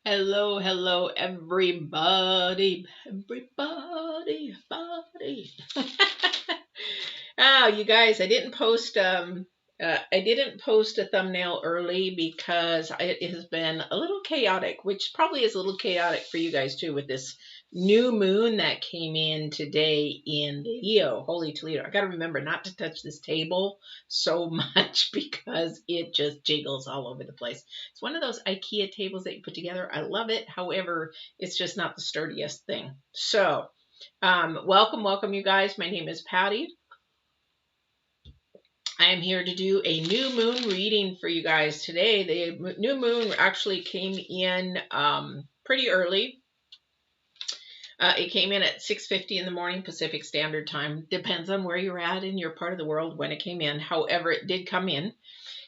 Hello, hello, everybody. Oh, you guys, I didn't post a thumbnail early because it has been a little chaotic, which probably is a little chaotic for you guys too, with this new moon that came in today in Leo. Holy Toledo! I got to remember not to touch this table so much because it just jiggles all over the place. It's one of those IKEA tables that you put together. I love it. However, it's just not the sturdiest thing. So, welcome, you guys. My name is Patty. I am here to do a new moon reading for you guys today. The new moon actually came in pretty early. It came in at 6:50 in the morning Pacific Standard Time. Depends on where you're at in your part of the world when it came in. However, it did come in.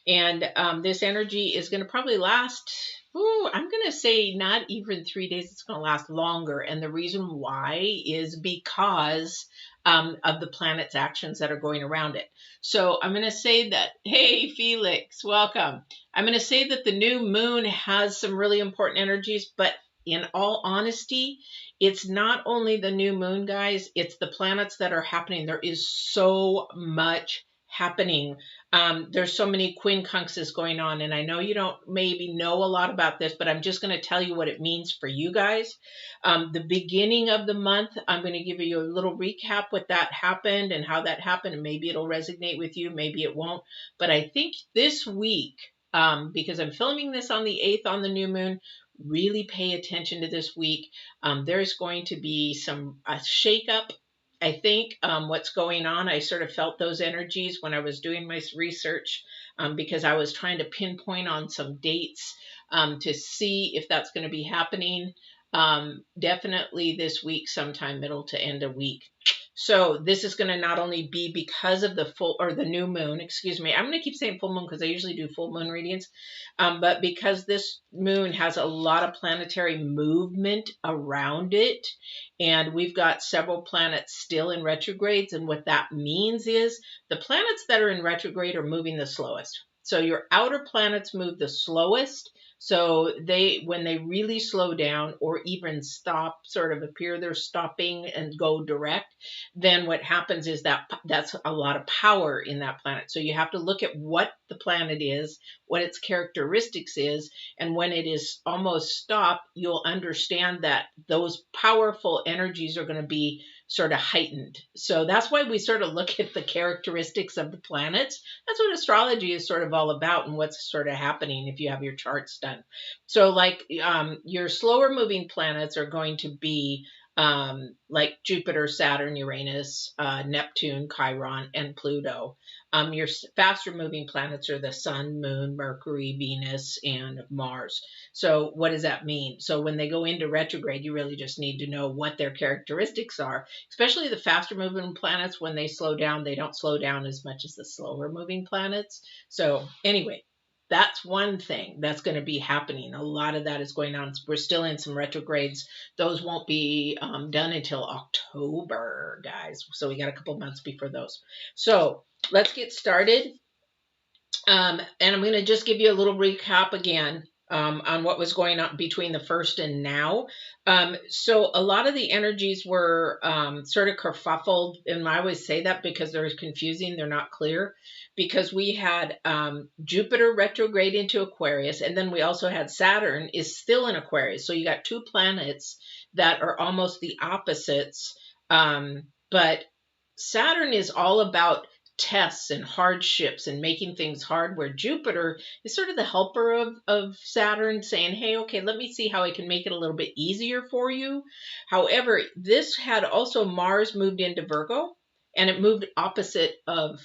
And this energy is going to probably last, I'm going to say not even 3 days. It's going to last longer. And the reason why is because of the planet's actions that are going around it. So I'm going to say that, hey, Felix, welcome. I'm going to say that the new moon has some really important energies, but in all honesty, it's not only the new moon, guys, it's the planets that are happening. There is so much happening. There's so many quincunxes going on, and I know you don't maybe know a lot about this, but I'm just going to tell you what it means for you guys. The beginning of the month, I'm going to give you a little recap what that happened and how that happened, and maybe it'll resonate with you, maybe it won't. But I think this week, because I'm filming this on the 8th on the new moon, really pay attention to this week. There's going to be a shakeup. I think what's going on, I sort of felt those energies when I was doing my research because I was trying to pinpoint on some dates to see if that's going to be happening. Definitely this week, sometime middle to end of week. So this is going to not only be because of the new moon, excuse me. I'm going to keep saying full moon because I usually do full moon readings. But because this moon has a lot of planetary movement around it, and we've got several planets still in retrogrades. And what that means is the planets that are in retrograde are moving the slowest. So your outer planets move the slowest. So when they really slow down or even stop, sort of appear they're stopping and go direct, then what happens is that's a lot of power in that planet. So you have to look at what the planet is, what its characteristics is, and when it is almost stopped, you'll understand that those powerful energies are going to be sort of heightened. So that's why we sort of look at the characteristics of the planets. That's what astrology is sort of all about and what's sort of happening if you have your charts done. So like your slower moving planets are going to be like Jupiter, Saturn, Uranus, Neptune, Chiron, and Pluto. Your faster moving planets are the Sun, Moon, Mercury, Venus, and Mars. So what does that mean? So when they go into retrograde, you really just need to know what their characteristics are, especially the faster moving planets. When they slow down, they don't slow down as much as the slower moving planets. So anyway, that's one thing that's going to be happening. A lot of that is going on. We're still in some retrogrades. Those won't be done until October, guys. So we got a couple months before those. So let's get started. And I'm going to just give you a little recap again on what was going on between the first and now. So a lot of the energies were sort of kerfuffled, and I always say that because they're confusing, they're not clear, because we had Jupiter retrograde into Aquarius, and then we also had Saturn is still in Aquarius. So you got two planets that are almost the opposites, but Saturn is all about tests and hardships and making things hard, where Jupiter is sort of the helper of Saturn, saying, hey, okay, let me see how I can make it a little bit easier for you. However, this had also Mars moved into Virgo, and it moved opposite of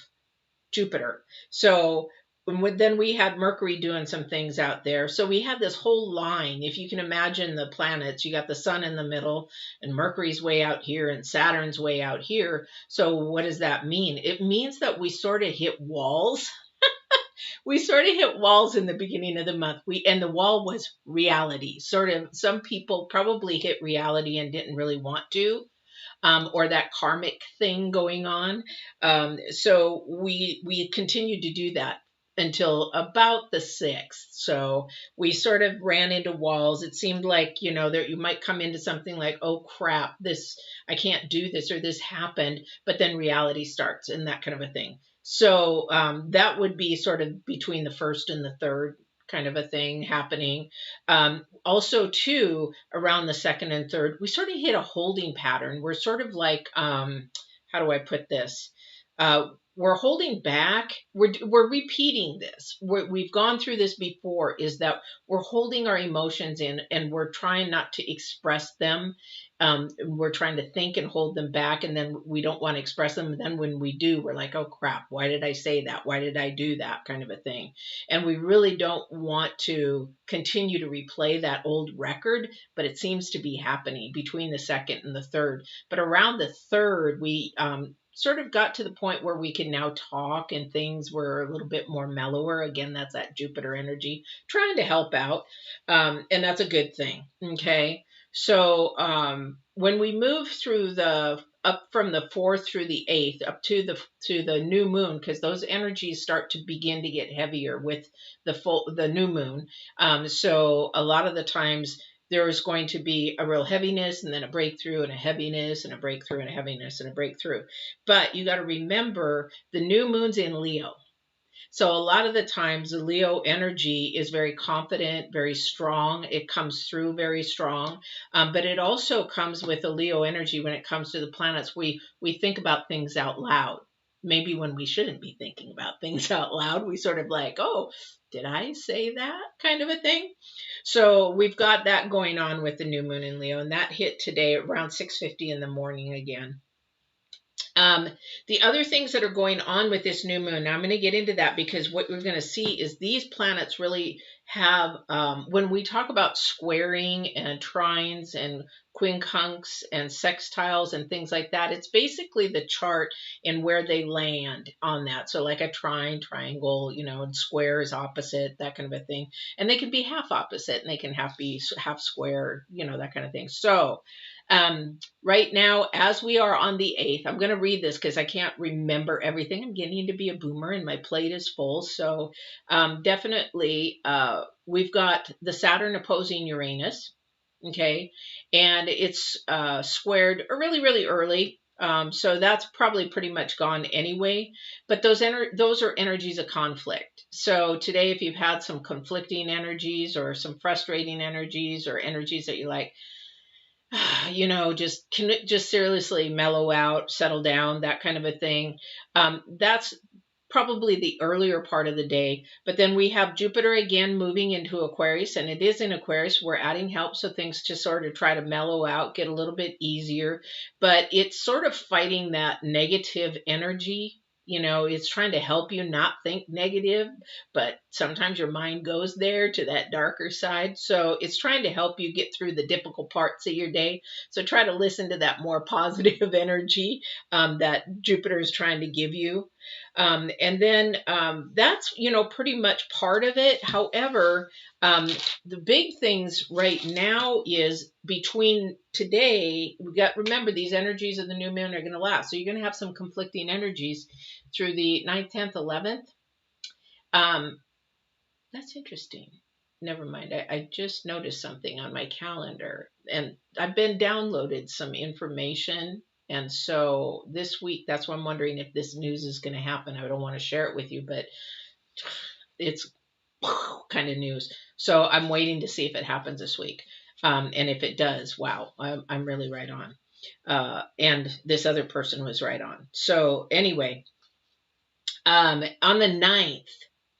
Jupiter. So then we had Mercury doing some things out there. So we had this whole line. If you can imagine the planets, you got the sun in the middle, and Mercury's way out here, and Saturn's way out here. So what does that mean? It means that we sort of hit walls. We sort of hit walls in the beginning of the month. And the wall was reality. Sort of, some people probably hit reality and didn't really want to. Or that karmic thing going on. So we continued to do that. until about the 6th. So we sort of ran into walls. It seemed like, you know, that you might come into something like, oh crap, this, I can't do this, or this happened, but then reality starts and that kind of a thing. So that would be sort of between the 1st and the 3rd kind of a thing happening. Also too, around the 2nd and 3rd, we sort of hit a holding pattern. We're sort of like, how do I put this? We're holding back. We're repeating this. We've gone through this before, is that we're holding our emotions in and we're trying not to express them. We're trying to think and hold them back, and then we don't want to express them. And then when we do, we're like, oh crap, why did I say that? Why did I do that? Kind of a thing. And we really don't want to continue to replay that old record, but it seems to be happening between the 2nd and the 3rd. But around the 3rd, we sort of got to the point where we can now talk and things were a little bit more mellower. Again, that's that Jupiter energy trying to help out. And that's a good thing. Okay. So when we move through up from the 4th through the 8th up to the new moon, because those energies start to begin to get heavier with the new moon. So a lot of the times there is going to be a real heaviness and then a breakthrough and a heaviness and a breakthrough and a heaviness and a breakthrough. But you got to remember the new moon's in Leo. So a lot of the times the Leo energy is very confident, very strong. It comes through very strong. But it also comes with a Leo energy when it comes to the planets. We think about things out loud. Maybe when we shouldn't be thinking about things out loud, we sort of like, oh, did I say that kind of a thing? So we've got that going on with the new moon in Leo, and that hit today around 6:50 in the morning again. The other things that are going on with this new moon, now I'm going to get into that because what we're going to see is these planets really have, when we talk about squaring and trines and quincunx and sextiles and things like that, it's basically the chart and where they land on that. So like a trine, triangle, you know, and square is opposite, that kind of a thing. And they can be half opposite and they can be half square, you know, that kind of thing. So right now, as we are on the 8th, I'm going to read this because I can't remember everything. I'm getting to be a boomer and my plate is full. So definitely, we've got the Saturn opposing Uranus. Okay. And it's squared really, really early. So that's probably pretty much gone anyway. But those are energies of conflict. So today, if you've had some conflicting energies or some frustrating energies or energies that you like, you know, just seriously mellow out, settle down, that kind of a thing. That's probably the earlier part of the day. But then we have Jupiter again moving into Aquarius, and it is in Aquarius. We're adding help, so things to sort of try to mellow out, get a little bit easier. But it's sort of fighting that negative energy. You know, it's trying to help you not think negative, but sometimes your mind goes there to that darker side. So it's trying to help you get through the difficult parts of your day. So try to listen to that more positive energy that Jupiter is trying to give you. And then that's, you know, pretty much part of it. However, the big things right now is between today, remember these energies of the new moon are going to last. So you're going to have some conflicting energies through the 9th, 10th, 11th. That's interesting. Never mind. I just noticed something on my calendar, and I've been downloaded some information. And so this week, that's why I'm wondering if this news is going to happen. I don't want to share it with you, but it's kind of news. So I'm waiting to see if it happens this week. And if it does, wow, I'm really right on. And this other person was right on. So anyway, on the 9th,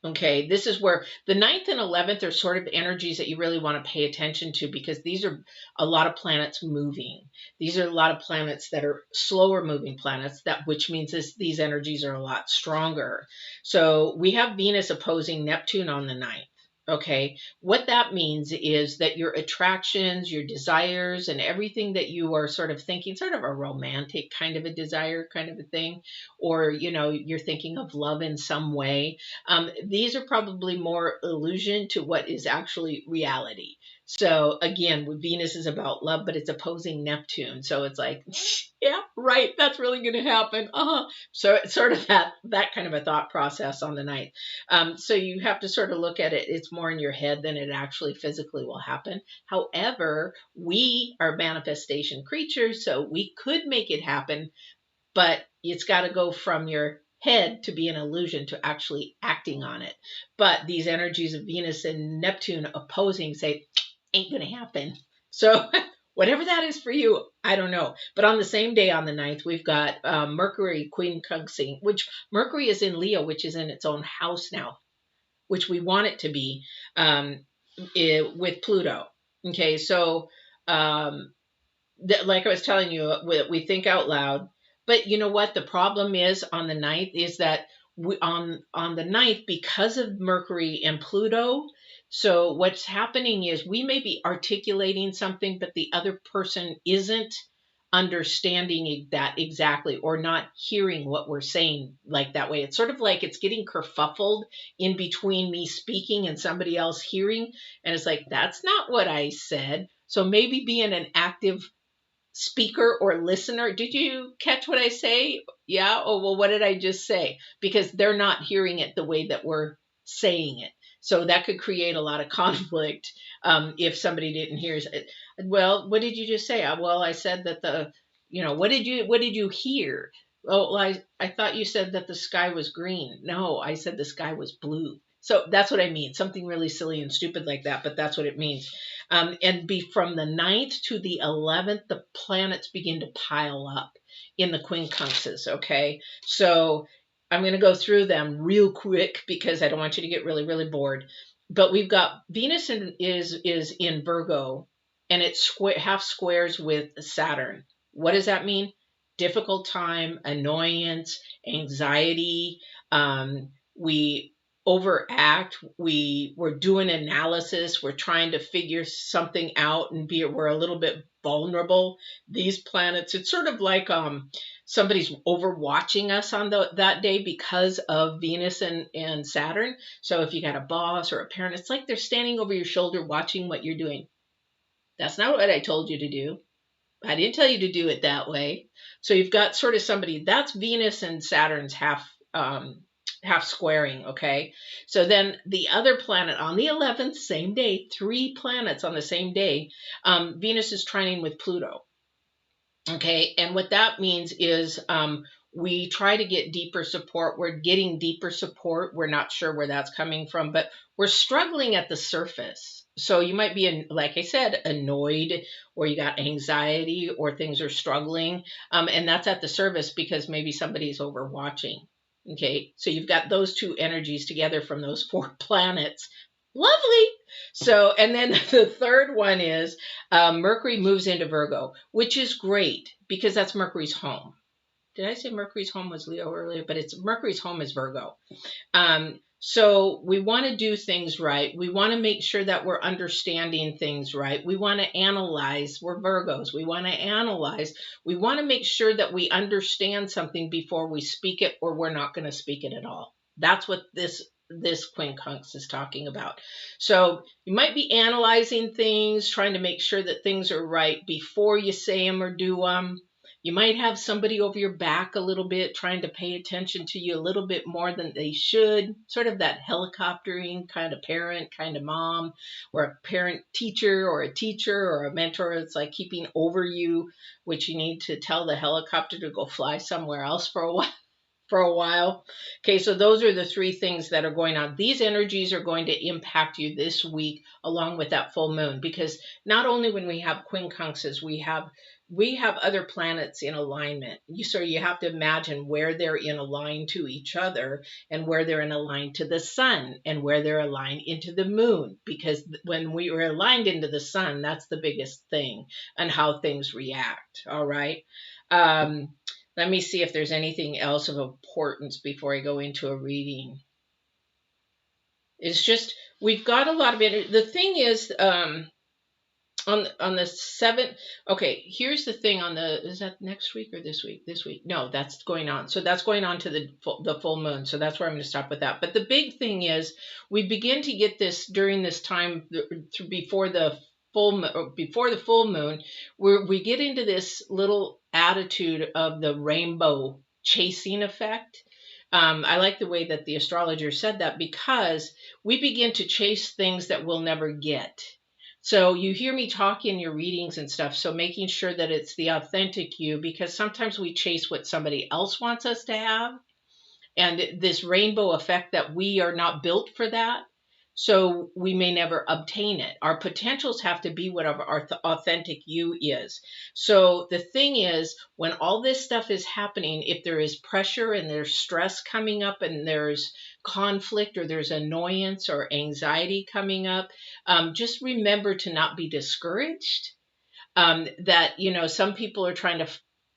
okay, this is where the 9th and 11th are sort of energies that you really want to pay attention to, because these are a lot of planets moving. These are a lot of planets that are slower moving planets, which means these energies are a lot stronger. So we have Venus opposing Neptune on the 9th. Okay, what that means is that your attractions, your desires, and everything that you are sort of thinking, sort of a romantic kind of a desire kind of a thing, or, you know, you're thinking of love in some way. These are probably more illusion to what is actually reality. So again, Venus is about love, but it's opposing Neptune. So it's like, yeah, right, that's really going to happen. So it's sort of that kind of a thought process on the ninth. So you have to sort of look at it. It's more in your head than it actually physically will happen. However, we are manifestation creatures, so we could make it happen, but it's got to go from your head to be an illusion to actually acting on it. But these energies of Venus and Neptune opposing say, ain't going to happen. So whatever that is for you, I don't know. But on the same day, on the 9th, we've got Mercury quincunxing, which Mercury is in Leo, which is in its own house now, which we want it to be with Pluto. Okay, so like I was telling you, we think out loud. But you know what? The problem is on the 9th is that on the 9th, because of Mercury and Pluto, so what's happening is we may be articulating something, but the other person isn't understanding that exactly, or not hearing what we're saying like that way. It's sort of like it's getting kerfuffled in between me speaking and somebody else hearing. And it's like, that's not what I said. So maybe being an active speaker or listener. Did you catch what I say? Yeah. Oh, well, what did I just say? Because they're not hearing it the way that we're saying it. So that could create a lot of conflict if somebody didn't hear it. Well, what did you just say? Well, I said that what did you hear? Oh, well, I thought you said that the sky was green. No, I said the sky was blue. So that's what I mean. Something really silly and stupid like that, but that's what it means. And from the 9th to the 11th, the planets begin to pile up in the quincunxes, okay? So I'm going to go through them real quick because I don't want you to get really, really bored. But we've got Venus is in Virgo, and it's half squares with Saturn. What does that mean? Difficult time, annoyance, anxiety. We overact. We're doing analysis. We're trying to figure something out, and we're a little bit vulnerable. These planets, it's sort of like somebody's overwatching us on that day because of Venus and Saturn. So if you got a boss or a parent, it's like they're standing over your shoulder watching what you're doing. That's not what I told you to do. I didn't tell you to do it that way. So you've got sort of somebody, that's Venus and Saturn's half squaring, okay? So then the other planet on the 11th, same day, 3 planets on the same day, Venus is trining with Pluto, okay? And what that means is we try to get deeper support. We're getting deeper support. We're not sure where that's coming from, but we're struggling at the surface. So you might be, like I said, annoyed, or you got anxiety, or things are struggling. And that's at the surface because maybe somebody's overwatching. Okay, so you've got those 2 energies together from those 4 planets. Lovely. So, and then the third one is Mercury moves into Virgo, which is great because that's Mercury's home. Did I say Mercury's home was Leo earlier? But it's Mercury's home is Virgo. So we want to do things right. We want to make sure that we're understanding things right. We want to analyze. We're Virgos. We want to analyze. We want to make sure that we understand something before we speak it, or we're not going to speak it at all. That's what this quincunx is talking about. So you might be analyzing things, trying to make sure that things are right before you say them or do them. You might have somebody over your back a little bit, trying to pay attention to you a little bit more than they should. Sort of that helicoptering kind of parent, kind of mom, or a parent teacher, or a teacher, or a mentor. It's like keeping over you, which you need to tell the helicopter to go fly somewhere else for a while. Okay, so those are the 3 things that are going on. These energies are going to impact you this week along with that full moon, because not only when we have quincunxes, we have other planets in alignment. So you have to imagine where they're in align to each other, and where they're in align to the sun, and where they're aligned into the moon. Because when we are aligned into the sun, that's the biggest thing, and how things react. All right. Let me see if there's anything else of importance before I go into a reading. It's just, we've got a lot of it. The thing is, on the 7th, okay, here's the thing is that next week or this week? This week. No, that's going on. So that's going on to the full moon. So that's where I'm going to stop with that. But the big thing is we begin to get this during this time before the before the full moon, we get into this little attitude of the rainbow chasing effect. I like the way that the astrologer said that, because we begin to chase things that we'll never get. So you hear me talk in your readings and stuff, so making sure that it's the authentic you, because sometimes we chase what somebody else wants us to have, and this rainbow effect that we are not built for that. So we may never obtain it. Our potentials have to be whatever our authentic you is. So the thing is, when all this stuff is happening, if there is pressure and there's stress coming up and there's conflict or there's annoyance or anxiety coming up, just remember to not be discouraged. That, some people are trying to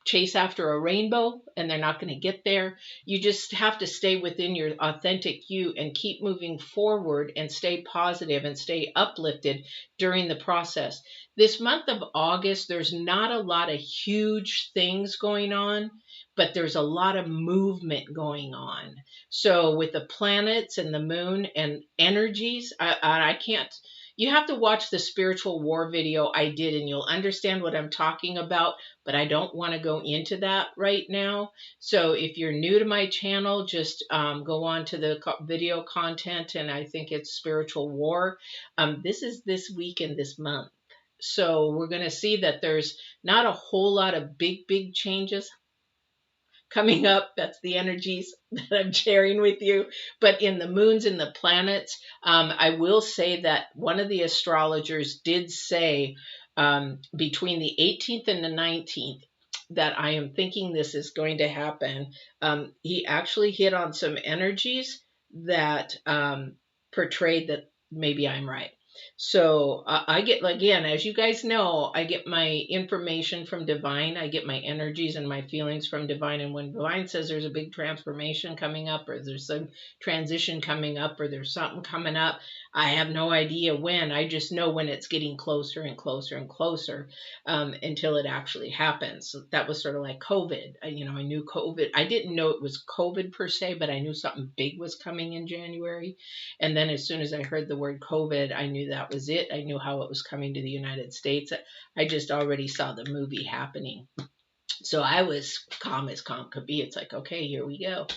chase after a rainbow and they're not going to get there. You just have to stay within your authentic you and keep moving forward and stay positive and stay uplifted during the process. This month of August, there's not a lot of huge things going on, but there's a lot of movement going on. So with the planets and the moon and energies, I can't. You have to watch the spiritual war video I did and you'll understand what I'm talking about, but I don't want to go into that right now. So if you're new to my channel, just go on to the video content, and I think it's spiritual war. This is this week and this month. So we're going to see that there's not a whole lot of big changes coming up. That's the energies that I'm sharing with you. But in the moons and the planets, I will say that one of the astrologers did say between the 18th and the 19th that I am thinking this is going to happen. He actually hit on some energies that portrayed that maybe I'm right. So I get, again, as you guys know, I get my information from divine. I get my energies and my feelings from divine. And when divine says there's a big transformation coming up, or there's some transition coming up, or there's something coming up, I have no idea when. I just know when it's getting closer and closer and closer until it actually happens. So that was sort of like COVID. I knew COVID. I didn't know it was COVID per se, but I knew something big was coming in January. And then as soon as I heard the word COVID, I knew that was it. I knew how it was coming to the United States. I just already saw the movie happening. So I was calm as calm could be. It's like, okay, here we go.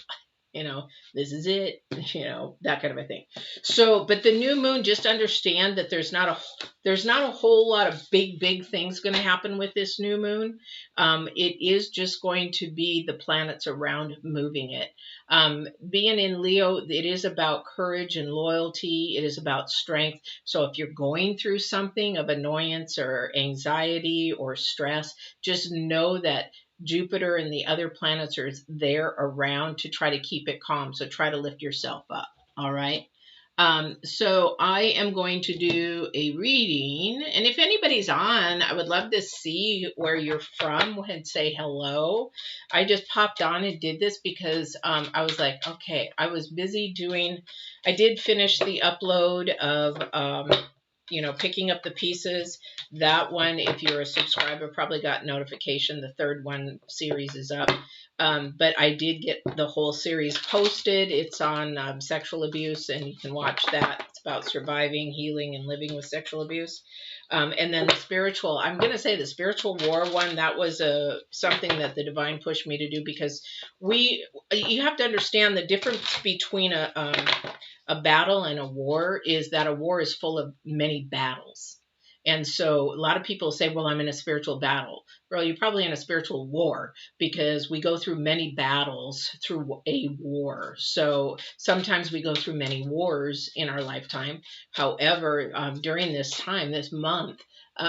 This is it, that kind of a thing. So, but the new moon, just understand that there's not a whole lot of big things going to happen with this new moon. It is just going to be the planets around moving it. Being in Leo, it is about courage and loyalty. It is about strength. So if you're going through something of annoyance or anxiety or stress, just know that Jupiter and the other planets are there around to try to keep it calm. So try to lift yourself up. All right. So I am going to do a reading. And if anybody's on, I would love to see where you're from and say hello. I just popped on and did this because I was like, okay, I was busy I did finish the upload of picking up the pieces. That one, if you're a subscriber, probably got notification. The third one series is up. But I did get the whole series posted. It's on sexual abuse, and you can watch that. It's about surviving, healing, and living with sexual abuse. And then the spiritual, I'm going to say the spiritual war one, that was something that the divine pushed me to do, because you have to understand the difference between a battle and a war is that a war is full of many battles. And so a lot of people say, well, I'm in a spiritual battle. Well, you're probably in a spiritual war, because we go through many battles through a war. So sometimes we go through many wars in our lifetime. However, during this time, this month,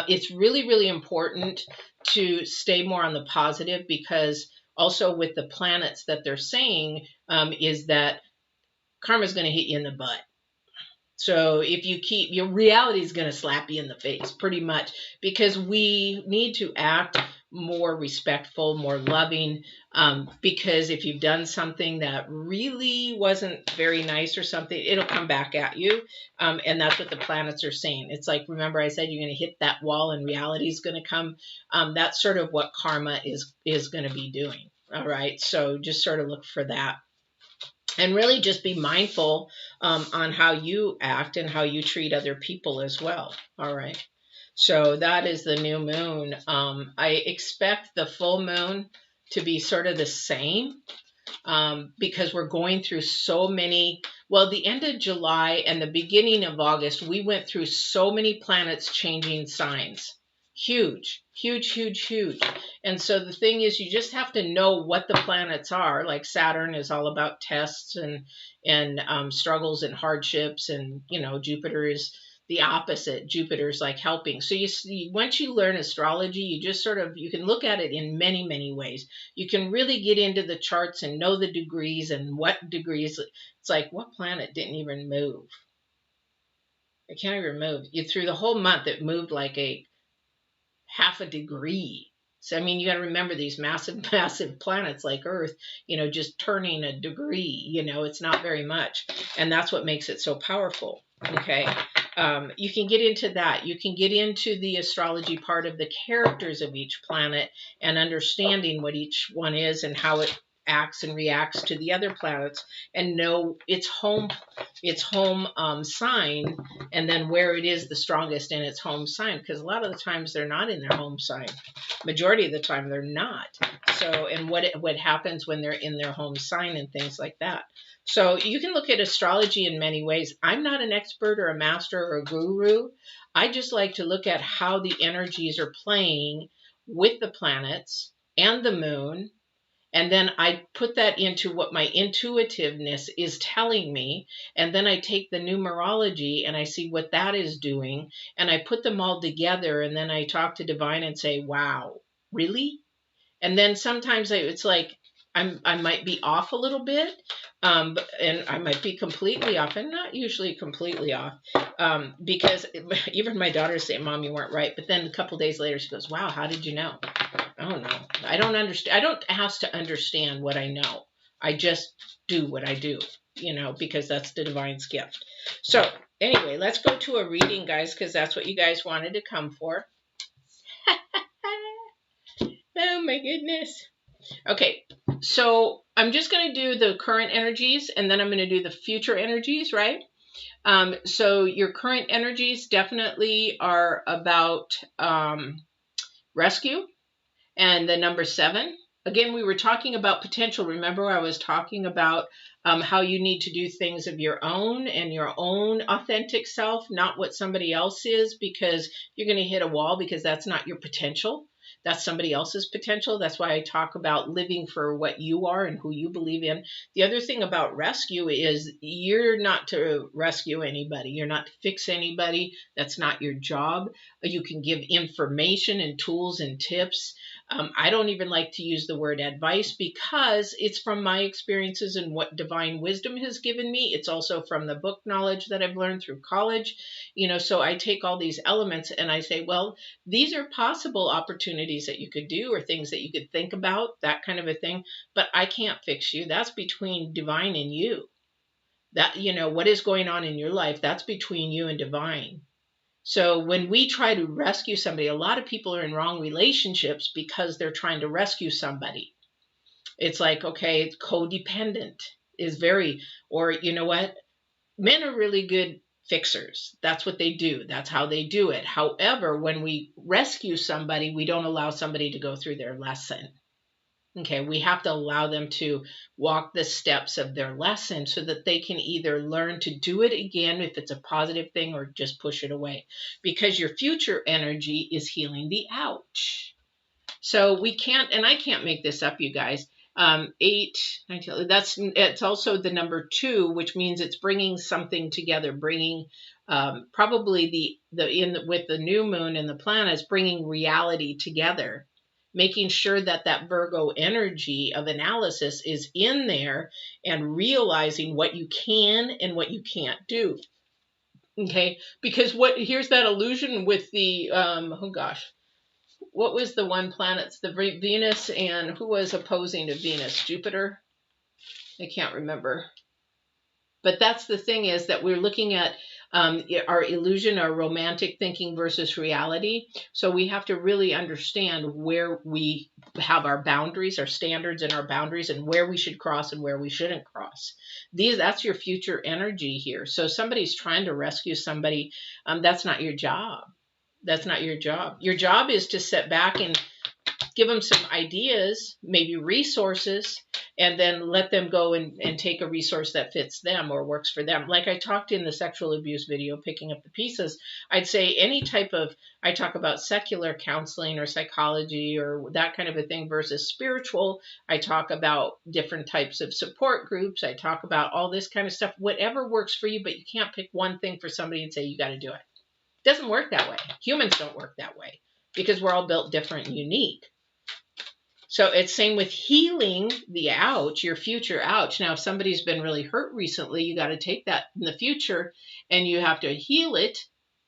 it's really, really important to stay more on the positive, because also with the planets that they're saying is that karma is going to hit you in the butt. So if you keep, your reality is going to slap you in the face pretty much, because we need to act more respectful, more loving, because if you've done something that really wasn't very nice or something, it'll come back at you. And that's what the planets are saying. It's like, remember I said you're going to hit that wall and reality is going to come. That's sort of what karma is going to be doing. All right. So just sort of look for that. And really just be mindful on how you act and how you treat other people as well. All right. So that is the new moon. I expect the full moon to be sort of the same, because we're going through so many. Well, the end of July and the beginning of August, we went through so many planets changing signs. Huge, huge, huge, huge. And so the thing is, you just have to know what the planets are. Like Saturn is all about tests and struggles and hardships, and Jupiter is the opposite. Jupiter's like helping. So you see, once you learn astrology, you just you can look at it in many, many ways. You can really get into the charts and know the degrees and what degrees. It's like, what planet didn't even move? I can't even move. Through the whole month, it moved like a half a degree. So, I mean, you got to remember these massive, massive planets like Earth, just turning a degree, it's not very much. And that's what makes it so powerful. Okay. You can get into that. You can get into the astrology part of the characters of each planet and understanding what each one is and how it acts and reacts to the other planets, and know its home sign, and then where it is the strongest in its home sign, because a lot of the times they're not in their home sign. Majority of the time they're not. So, and what happens when they're in their home sign and things like that. So you can look at astrology in many ways. I'm not an expert or a master or a guru. I just like to look at how the energies are playing with the planets and the moon. And then I put that into what my intuitiveness is telling me. And then I take the numerology and I see what that is doing. And I put them all together. And then I talk to Divine and say, wow, really? And then sometimes it's like I might be off a little bit. And I might be completely off, and not usually completely off, because even my daughters say, Mom, you weren't right. But then a couple days later, she goes, wow, how did you know? I don't know. I don't understand. I don't ask to understand what I know. I just do what I do, because that's the Divine's gift. So anyway, let's go to a reading, guys, because that's what you guys wanted to come for. Oh, my goodness. Okay, so I'm just going to do the current energies, and then I'm going to do the future energies, right? So your current energies definitely are about rescue. And the number 7, again, we were talking about potential. Remember, I was talking about how you need to do things of your own and your own authentic self, not what somebody else is, because you're going to hit a wall, because that's not your potential. That's somebody else's potential. That's why I talk about living for what you are and who you believe in. The other thing about rescue is you're not to rescue anybody. You're not to fix anybody. That's not your job. You can give information and tools and tips. I don't even like to use the word advice, because it's from my experiences and what divine wisdom has given me. It's also from the book knowledge that I've learned through college. So I take all these elements and I say, well, these are possible opportunities that you could do, or things that you could think about, that kind of a thing. But I can't fix you. That's between divine and you. That, what is going on in your life, that's between you and divine. So when we try to rescue somebody, a lot of people are in wrong relationships because they're trying to rescue somebody. It's like, okay, codependent is very, or you know what? Men are really good fixers. That's what they do. That's how they do it. However, when we rescue somebody, we don't allow somebody to go through their lesson. Okay, we have to allow them to walk the steps of their lesson so that they can either learn to do it again if it's a positive thing, or just push it away. Because your future energy is healing the ouch. So we can't, and I can't make this up, you guys. 8, 19, it's also the number 2, which means it's bringing something together, bringing probably with the new moon and the planets, bringing reality together, making sure that Virgo energy of analysis is in there, and realizing what you can and what you can't do. Okay, because here's that illusion with the oh gosh, what was the one planets, the Venus, and who was opposing to Venus? Jupiter? I can't remember. But that's the thing, is that we're looking at our illusion, our romantic thinking versus reality. So we have to really understand where we have our boundaries, our standards and our boundaries, and where we should cross and where we shouldn't cross. That's your future energy here. So somebody's trying to rescue somebody. That's not your job. That's not your job. Your job is to sit back and give them some ideas, maybe resources, and then let them go and take a resource that fits them or works for them. Like I talked in the sexual abuse video, Picking Up the Pieces, I'd say any type of, I talk about secular counseling or psychology or that kind of a thing versus spiritual. I talk about different types of support groups. I talk about all this kind of stuff, whatever works for you, but you can't pick one thing for somebody and say, you got to do it. It doesn't work that way. Humans don't work that way because we're all built different and unique. So it's same with healing the ouch, your future ouch. Now, if somebody's been really hurt recently, you got to take that in the future and you have to heal it.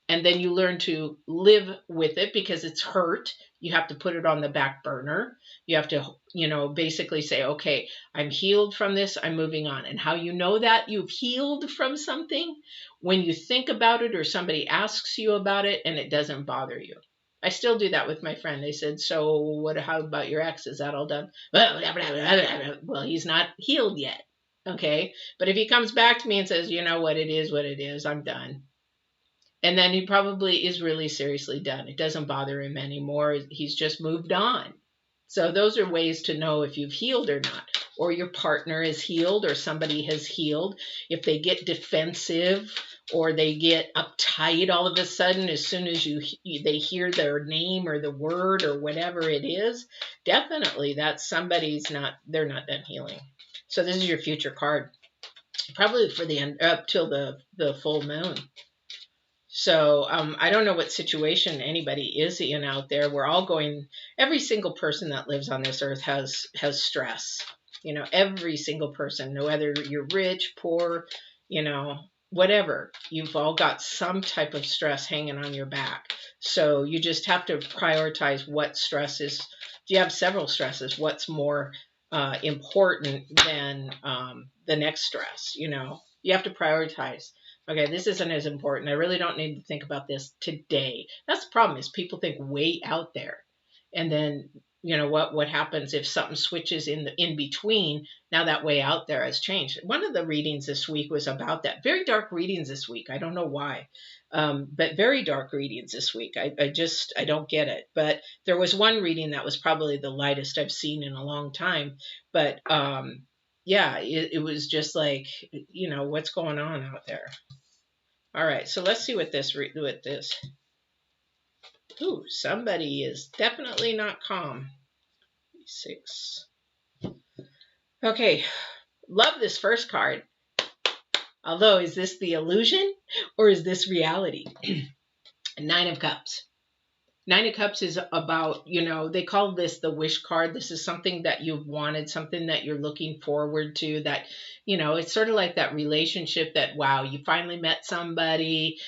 And then you learn to live with it because it's hurt. You have to put it on the back burner. You have to, basically say, okay, I'm healed from this. I'm moving on. And how you know that you've healed from something? When you think about it or somebody asks you about it and it doesn't bother you. I still do that with my friend. They said, so how about your ex? Is that all done? Well, he's not healed yet. Okay. But if he comes back to me and says, you know what it is, I'm done. And then he probably is really seriously done. It doesn't bother him anymore. He's just moved on. So those are ways to know if you've healed or not, or your partner is healed or somebody has healed. If they get defensive or they get uptight all of a sudden as soon as they hear their name or the word or whatever it is, definitely that's they're not done healing. So this is your future card, probably for the end, up till the full moon. So I don't know what situation anybody is in out there. We're all going, every single person that lives on this earth has stress. Every single person, no whether you're rich, poor, whatever, you've all got some type of stress hanging on your back. So you just have to prioritize what stress is. If you have several stresses, what's more important than the next stress? You have to prioritize. Okay, this isn't as important. I really don't need to think about this today. That's the problem, is people think way out there. And then, what happens if something switches in between? Now that way out there has changed. One of the readings this week was about that. Very dark readings this week. I don't know why, but very dark readings this week. I don't get it. But there was one reading that was probably the lightest I've seen in a long time. But yeah, it was just like, what's going on out there? All right, so let's see what this. Ooh, somebody is definitely not calm. 6. Okay, love this first card. Although, is this the illusion or is this reality? 9 of Cups. 9 of Cups is about, they call this the wish card. This is something that you've wanted, something that you're looking forward to, that, it's sort of like that relationship that, wow, you finally met somebody.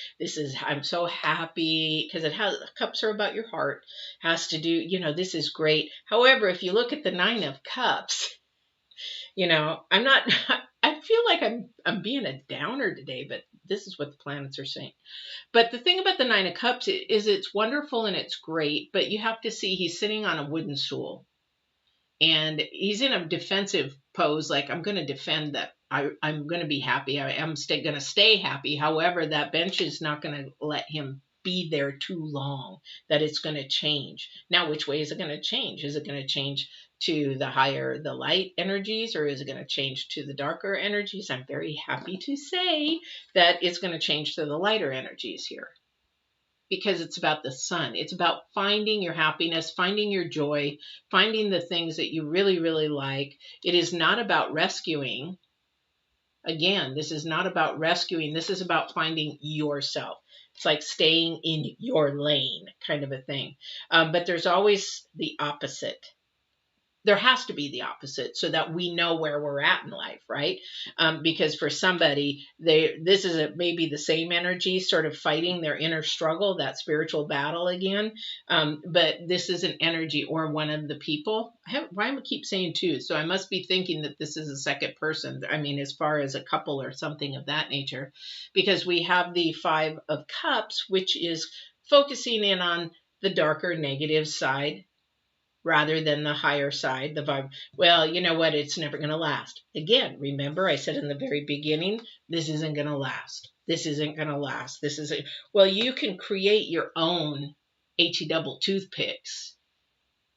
I'm so happy, because cups are about your heart, has to do, this is great. However, if you look at the 9 of Cups, I feel like I'm being a downer today, but this is what the planets are saying. But the thing about the 9 of Cups is it's wonderful and it's great, but you have to see he's sitting on a wooden stool and he's in a defensive pose. Like, I'm going to defend that. I'm going to be happy. I am going to stay happy. However, that bench is not going to let him be there too long, that it's going to change. Now, which way is it going to change? Is it going to change to the light energies, or is it going to change to the darker energies? I'm very happy to say that it's going to change to the lighter energies here, because it's about the sun. It's about finding your happiness, finding your joy, finding the things that you really, really like. It is not about rescuing. Again, this is not about rescuing. This is about finding yourself. It's like staying in your lane kind of a thing. But there's always the opposite. There has to be the opposite so that we know where we're at in life, right? Because for somebody, this is maybe the same energy, sort of fighting their inner struggle, that spiritual battle again. But this is an energy, or one of the people. Why do I keep saying two? So I must be thinking that this is a second person. I mean, as far as a couple or something of that nature, because we have the 5 of Cups, which is focusing in on the darker negative side, rather than the higher side, the vibe. Well, you know what? It's never going to last. Again, remember I said in the very beginning, this isn't going to last. This isn't going to last. Well, you can create your own HE double toothpicks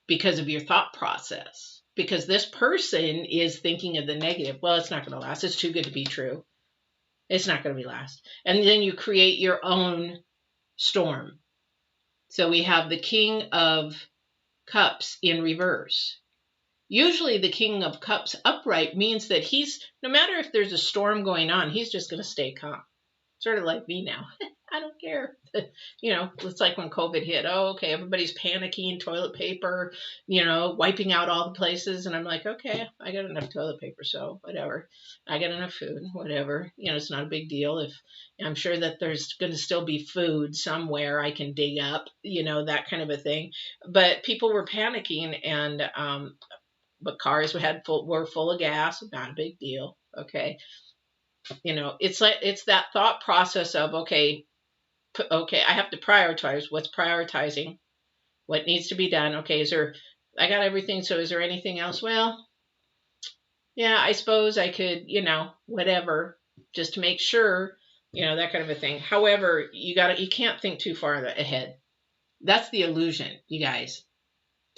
because of your thought process. Because this person is thinking of the negative. Well, it's not going to last. It's too good to be true. It's not going to be last. And then you create your own storm. So we have the King of Cups in reverse. Usually the King of Cups upright means that he's, no matter if there's a storm going on, he's just going to stay calm. Sort of like me now. I don't care. You know, it's like when COVID hit. Oh, okay, everybody's panicking, toilet paper, you know, wiping out all the places. And I'm like, okay, I got enough toilet paper, so whatever. I got enough food, whatever. You know, it's not a big deal. If I'm sure that there's going to still be food somewhere I can dig up, you know, that kind of a thing. But people were panicking, and but cars were full of gas. Not a big deal. Okay. You know, it's that thought process of, okay, I have to prioritize. What's prioritizing? What needs to be done? Okay, I got everything, so is there anything else? Well, yeah, I suppose I could, you know, whatever, just to make sure, you know, that kind of a thing. However, you can't think too far ahead. That's the illusion, you guys.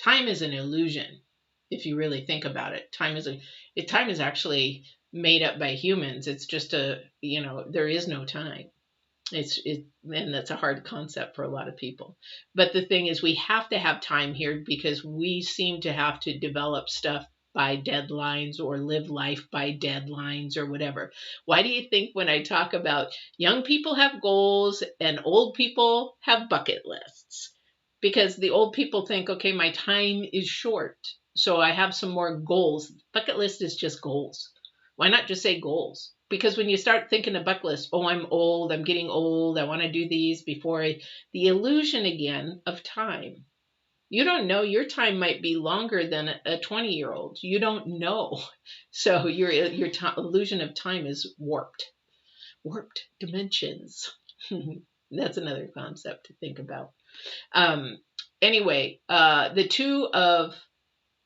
Time is an illusion, if you really think about it. Time is actually made up by humans. It's just you know, there is no time. And that's a hard concept for a lot of people. But the thing is, we have to have time here because we seem to have to develop stuff by deadlines or live life by deadlines or whatever. Why do you think when I talk about young people have goals and old people have bucket lists? Because the old people think, okay, my time is short, so I have some more goals. Bucket list is just goals. Why not just say goals? Because when you start thinking of bucket list, oh, I'm old, I'm getting old, I want to do these before the illusion again of time. You don't know, your time might be longer than a 20-year-old. You don't know. So your illusion of time is warped dimensions. That's another concept to think about. Anyway, the Two of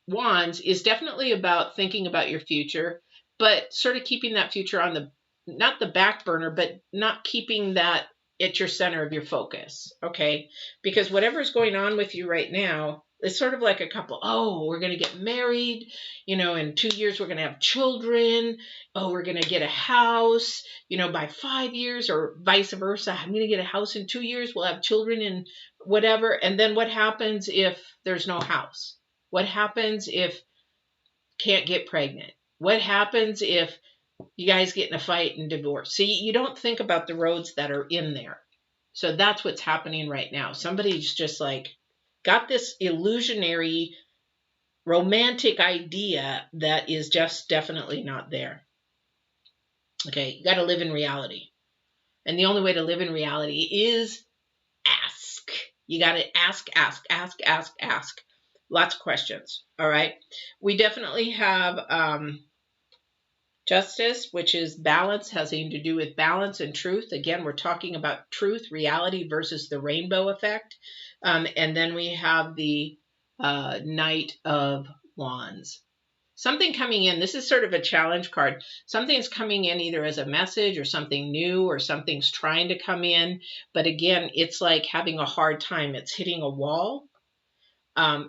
Wands is definitely about thinking about your future, but sort of keeping that future on not the back burner, but not keeping that at your center of your focus, okay? Because whatever's going on with you right now, it's sort of like a couple. Oh, we're going to get married, you know, in 2 years we're going to have children. Oh, we're going to get a house, you know, by 5 years, or vice versa. I'm going to get a house in 2 years. We'll have children in whatever. And then what happens if there's no house? What happens if can't get pregnant? What happens if you guys get in a fight and divorce? See, you don't think about the roads that are in there. So that's what's happening right now. Somebody's just like got this illusionary romantic idea that is just definitely not there. Okay, you got to live in reality. And the only way to live in reality is ask. You got to ask. Lots of questions. All right. We definitely have Justice, which is balance, has something to do with balance and truth. Again, we're talking about truth, reality versus the rainbow effect. And then we have the Knight of Wands. Something coming in. This is sort of a challenge card. Something's coming in either as a message or something new, or something's trying to come in. But again, it's like having a hard time. It's hitting a wall.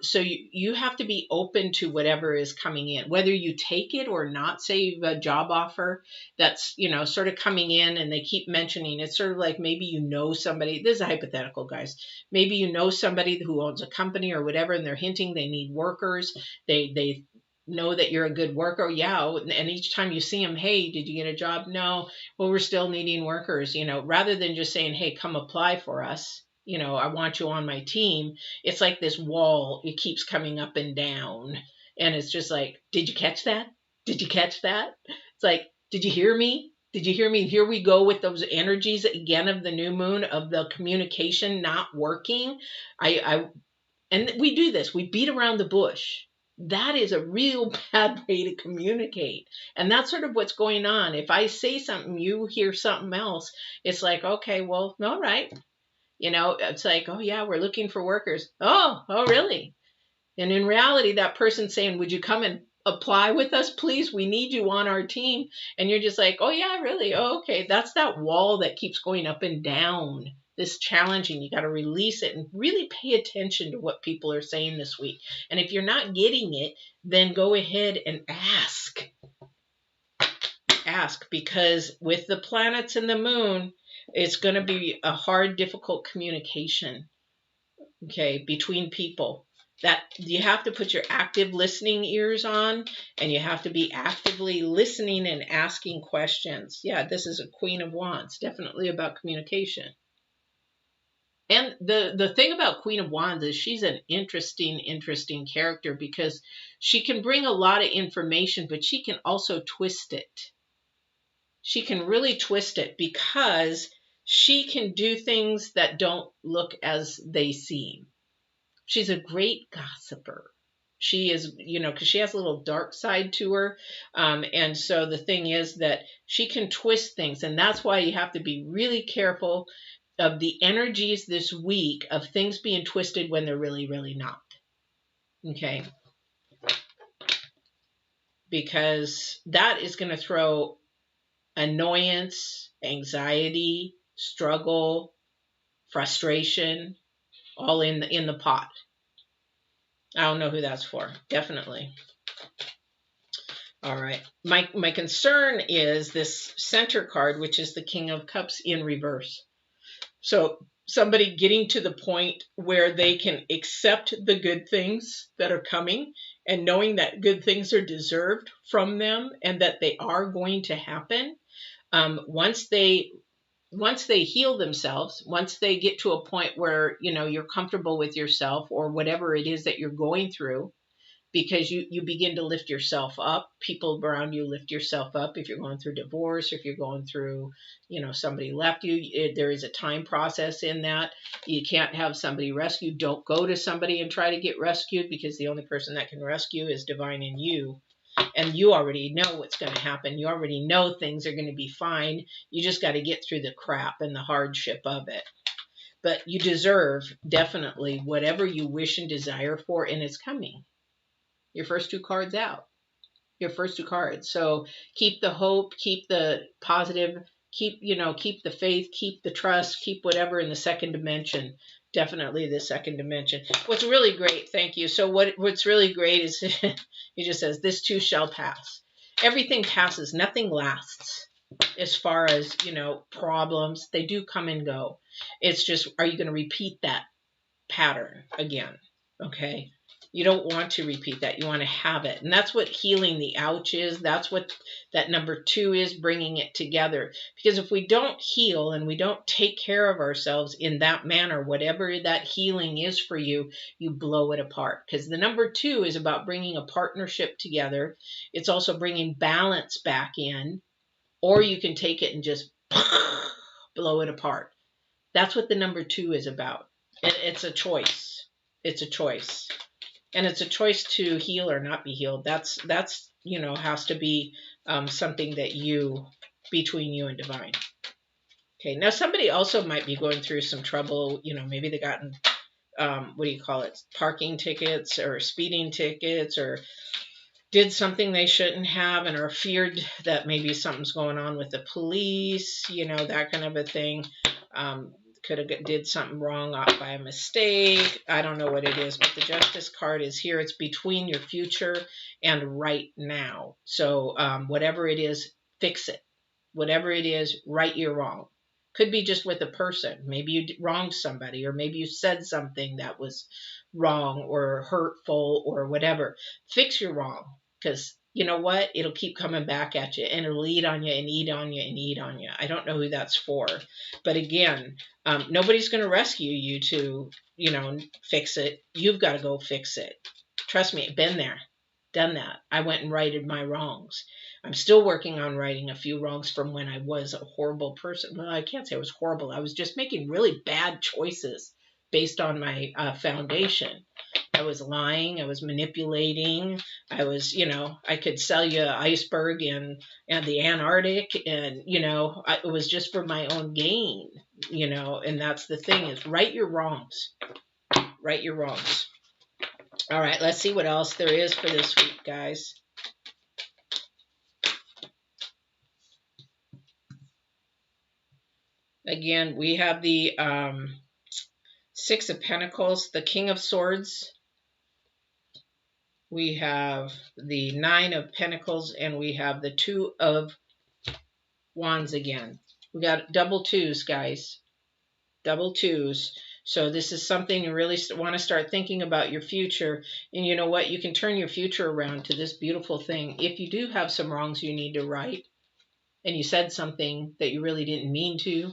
So you have to be open to whatever is coming in, whether you take it or not. Say you have a job offer that's, you know, sort of coming in and they keep mentioning, it's sort of like maybe you know somebody, this is a hypothetical, guys. Maybe you know somebody who owns a company or whatever, and they're hinting they need workers. They know that you're a good worker. Yeah. And each time you see them, hey, did you get a job? No. Well, we're still needing workers, you know, rather than just saying, hey, come apply for us. You know, I want you on my team. It's like this wall. It keeps coming up and down. And it's just like, did you catch that? Did you catch that? It's like, did you hear me? Did you hear me? Here we go with those energies again of the new moon, of the communication not working. And we do this. We beat around the bush. That is a real bad way to communicate. And that's sort of what's going on. If I say something, you hear something else. It's like, okay, well, all right. You know, it's like, oh, yeah, we're looking for workers. Oh, really? And in reality, that person's saying, would you come and apply with us, please? We need you on our team. And you're just like, oh, yeah, really? Oh, okay. That's that wall that keeps going up and down. This challenging. You got to release it and really pay attention to what people are saying this week. And if you're not getting it, then go ahead and ask. Ask, because with the planets and the moon, it's going to be a hard, difficult communication, okay, between people. That you have to put your active listening ears on, and you have to be actively listening and asking questions. Yeah, this is a Queen of Wands, definitely about communication. And the thing about Queen of Wands is she's an interesting character, because she can bring a lot of information, but she can also twist it. She can really twist it, because she can do things that don't look as they seem. She's a great gossiper. She is, because she has a little dark side to her. And so the thing is that she can twist things. And that's why you have to be really careful of the energies this week of things being twisted when they're really, really not. Okay. Because that is going to throw annoyance, anxiety, struggle, frustration, all in the pot. I don't know who that's for. Definitely. All right. My concern is this center card, which is the King of Cups in reverse. So somebody getting to the point where they can accept the good things that are coming, and knowing that good things are deserved from them and that they are going to happen. Once they heal themselves, once they get to a point where, you're comfortable with yourself or whatever it is that you're going through, because you begin to lift yourself up. People around you lift yourself up. If you're going through divorce, if you're going through, somebody left you, there is a time process in that. You can't have somebody rescued. Don't go to somebody and try to get rescued, because the only person that can rescue is divine in you. And you already know what's going to happen. You already know things are going to be fine. You just got to get through the crap and the hardship of it. But you deserve definitely whatever you wish and desire for, and it's coming. Your first two cards out. Your first two cards. So keep the hope, keep the positive, keep the faith, keep the trust, keep whatever in the second dimension. Definitely the second dimension. What's really great, thank you. So what's really great is he just says, this too shall pass. Everything passes. Nothing lasts. As far as, problems, they do come and go. It's just, are you going to repeat that pattern again? Okay. You don't want to repeat that. You want to have it. And that's what healing the ouch is. That's what that number 2 is, bringing it together. Because if we don't heal and we don't take care of ourselves in that manner, whatever that healing is for you, you blow it apart. Because the number 2 is about bringing a partnership together. It's also bringing balance back in. Or you can take it and just blow it apart. That's what the number 2 is about. It's a choice. It's a choice. And it's a choice to heal or not be healed. That's has to be something that between you and divine. Okay, now somebody also might be going through some trouble. Maybe they gotten, parking tickets or speeding tickets, or did something they shouldn't have and are feared that maybe something's going on with the police, that kind of a thing. Could have did something wrong by a mistake. I don't know what it is, but the Justice card is here. It's between your future and right now. So whatever it is, fix it. Whatever it is, right your wrong. Could be just with a person. Maybe you wronged somebody, or maybe you said something that was wrong or hurtful or whatever. Fix your wrong, because you know what? It'll keep coming back at you, and it'll eat on you and eat on you and eat on you. I don't know who that's for. But again, nobody's going to rescue you to, fix it. You've got to go fix it. Trust me, been there, done that. I went and righted my wrongs. I'm still working on righting a few wrongs from when I was a horrible person. Well, I can't say I was horrible. I was just making really bad choices based on my foundation. I was lying. I was manipulating. I was, I could sell you an iceberg and the Antarctic, and, it was just for my own gain, and that's the thing, is right your wrongs. Right your wrongs. All right, let's see what else there is for this week, guys. Again, we have the Six of Pentacles, the King of Swords. We have the Nine of Pentacles, and we have the Two of Wands again. We got double twos, guys. Double twos. So this is something you really want to start thinking about your future. And you know what? You can turn your future around to this beautiful thing. If you do have some wrongs you need to right, and you said something that you really didn't mean to,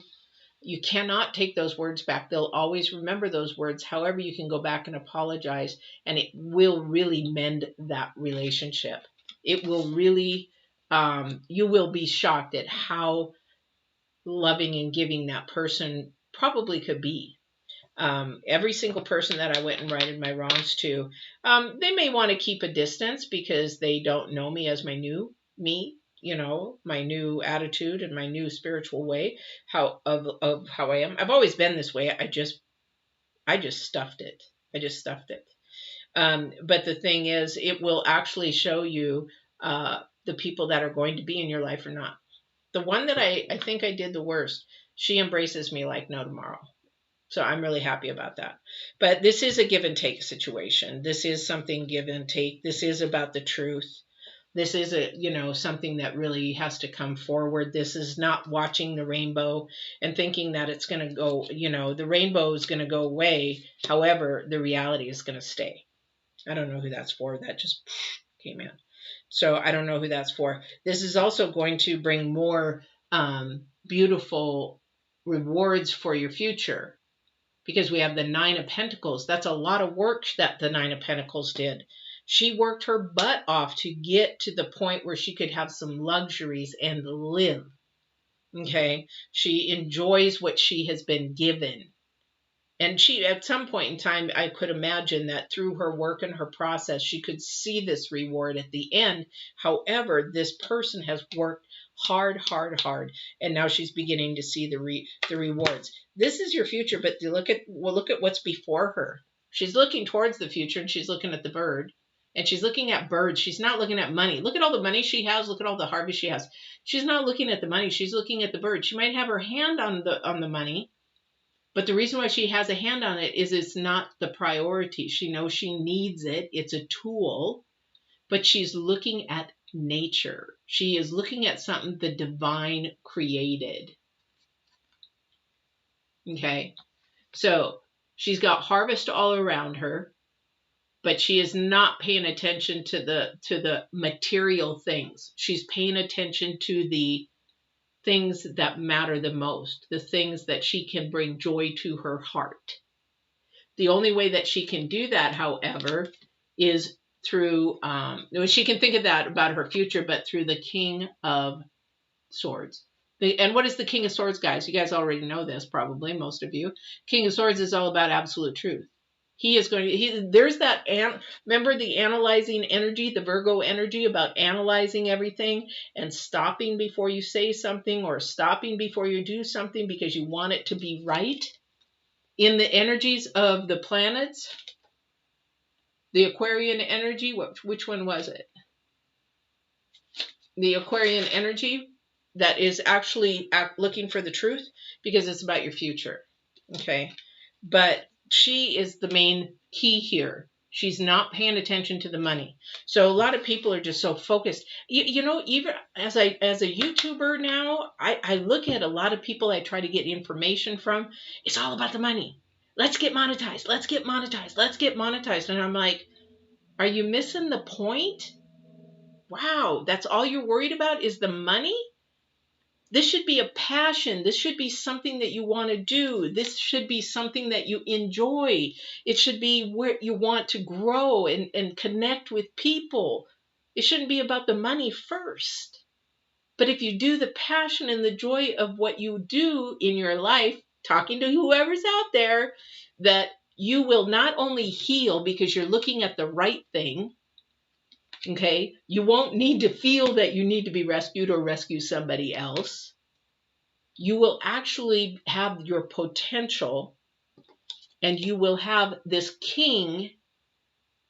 you cannot take those words back. They'll always remember those words. However, you can go back and apologize, and it will really mend that relationship. It will really, you will be shocked at how loving and giving that person probably could be. Every single person that I went and righted my wrongs to, they may want to keep a distance because they don't know me as my new me, you know, my new attitude and my new spiritual way of how I am. I've always been this way. I just stuffed it. But the thing is, it will actually show you the people that are going to be in your life or not. The one that I think I did the worst, she embraces me like no tomorrow. So I'm really happy about that. But this is a give and take situation. This is something give and take. This is about the truth. This is something that really has to come forward. This is not watching the rainbow and thinking that it's going to go, the rainbow is going to go away. However, the reality is going to stay. I don't know who that's for. That just came in. So I don't know who that's for. This is also going to bring more beautiful rewards for your future. Because we have the Nine of Pentacles. That's a lot of work that the Nine of Pentacles did. She worked her butt off to get to the point where she could have some luxuries and live. Okay? She enjoys what she has been given. And she, at some point in time, I could imagine that through her work and her process, she could see this reward at the end. However, this person has worked hard, and now she's beginning to see the rewards. This is your future, but look at what's before her. She's looking towards the future, and she's looking at the bird, and she's looking at birds. She's not looking at money. Look at all the money she has. Look at all the harvest she has. She's not looking at the money. She's looking at the bird. She might have her hand on the money. But the reason why she has a hand on it is it's not the priority. She knows she needs it. It's a tool. But she's looking at nature. She is looking at something the divine created. Okay? So she's got harvest all around her, but she is not paying attention to the material things. She's paying attention to the things that matter the most, the things that she can bring joy to her heart. The only way that she can do that, however, is through, she can think of that about her future, but through the King of Swords. And what is the King of Swords, guys? You guys already know this, probably, most of you. King of Swords is all about absolute truth. He is going to, there's that, remember the analyzing energy, the Virgo energy about analyzing everything and stopping before you say something or stopping before you do something because you want it to be right? In the energies of the planets, the Aquarian energy, which one was it? The Aquarian energy that is actually looking for the truth because it's about your future. Okay? But she is the main key here. She's not paying attention to the money. So a lot of people are just so focused. Even as a YouTuber now, I look at a lot of people I try to get information from. It's all about the money. Let's get monetized. Let's get monetized. Let's get monetized. And I'm like, are you missing the point? Wow, that's all you're worried about is the money? This should be a passion. This should be something that you want to do. This should be something that you enjoy. It should be where you want to grow and connect with people. It shouldn't be about the money first. But if you do the passion and the joy of what you do in your life, talking to whoever's out there, that you will not only heal because you're looking at the right thing. Okay, you won't need to feel that you need to be rescued or rescue somebody else. You will actually have your potential and you will have this king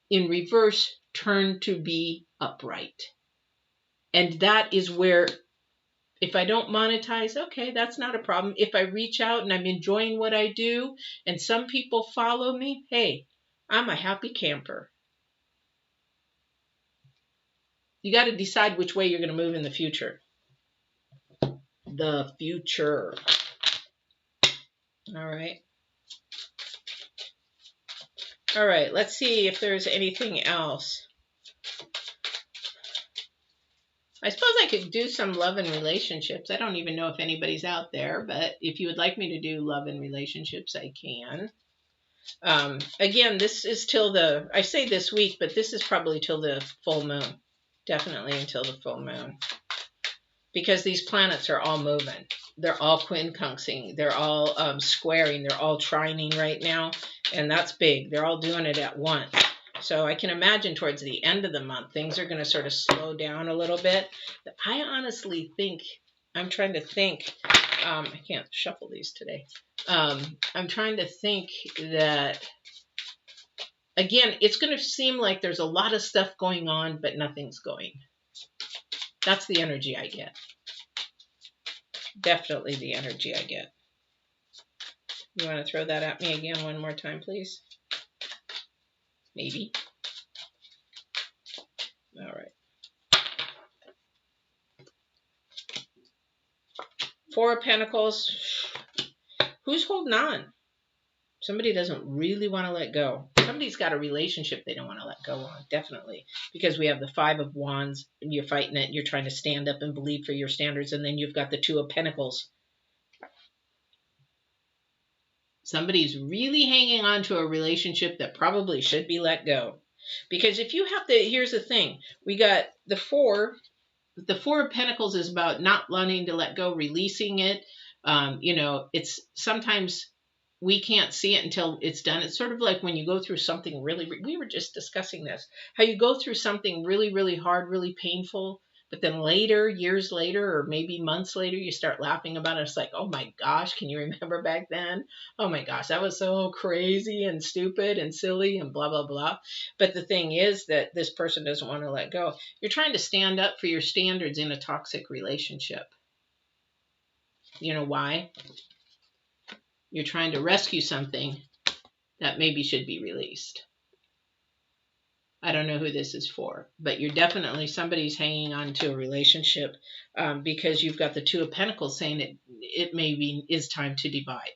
in reverse turn to be upright. And that is where If I don't monetize, okay, that's not a problem. If I reach out and I'm enjoying what I do and some people follow me, hey, I'm a happy camper. You got to decide which way you're going to move in the future. The future. All right. All right, let's see if there's anything else. I suppose I could do some love and relationships. I don't even know if anybody's out there, but if you would like me to do love and relationships, I can. Again, this is till I say this week, but this is probably till the full moon. Definitely until the full moon. Because these planets are all moving. They're all quincunxing. They're all squaring. They're all trining right now. And that's big. They're all doing it at once. So I can imagine towards the end of the month, things are going to sort of slow down a little bit. But I honestly think, I'm trying to think, I can't shuffle these today. I'm trying to think that, again, it's going to seem like there's a lot of stuff going on, but nothing's going. That's the energy I get. Definitely the energy I get. You want to throw that at me again one more time, please? Maybe. All right. Four of Pentacles. Who's holding on? Somebody doesn't really want to let go. Somebody's got a relationship they don't want to let go on, definitely. Because we have the Five of Wands, and you're fighting it, you're trying to stand up and believe for your standards, and then you've got the Two of Pentacles. Somebody's really hanging on to a relationship that probably should be let go. Because if you have to, here's the thing. We got the Four of Pentacles is about not wanting to let go, releasing it. You know, it's sometimes we can't see it until it's done. It's sort of like when you go through something really, we were just discussing this, how you go through something really, really hard, really painful, but then later, years later, or maybe months later, you start laughing about it. It's like, oh my gosh, can you remember back then? Oh my gosh, that was so crazy and stupid and silly and blah, blah, blah. But the thing is that this person doesn't want to let go. You're trying to stand up for your standards in a toxic relationship. You know why? You're trying to rescue something that maybe should be released. I don't know who this is for, but you're definitely, somebody's hanging on to a relationship because you've got the Two of Pentacles saying it maybe is time to divide.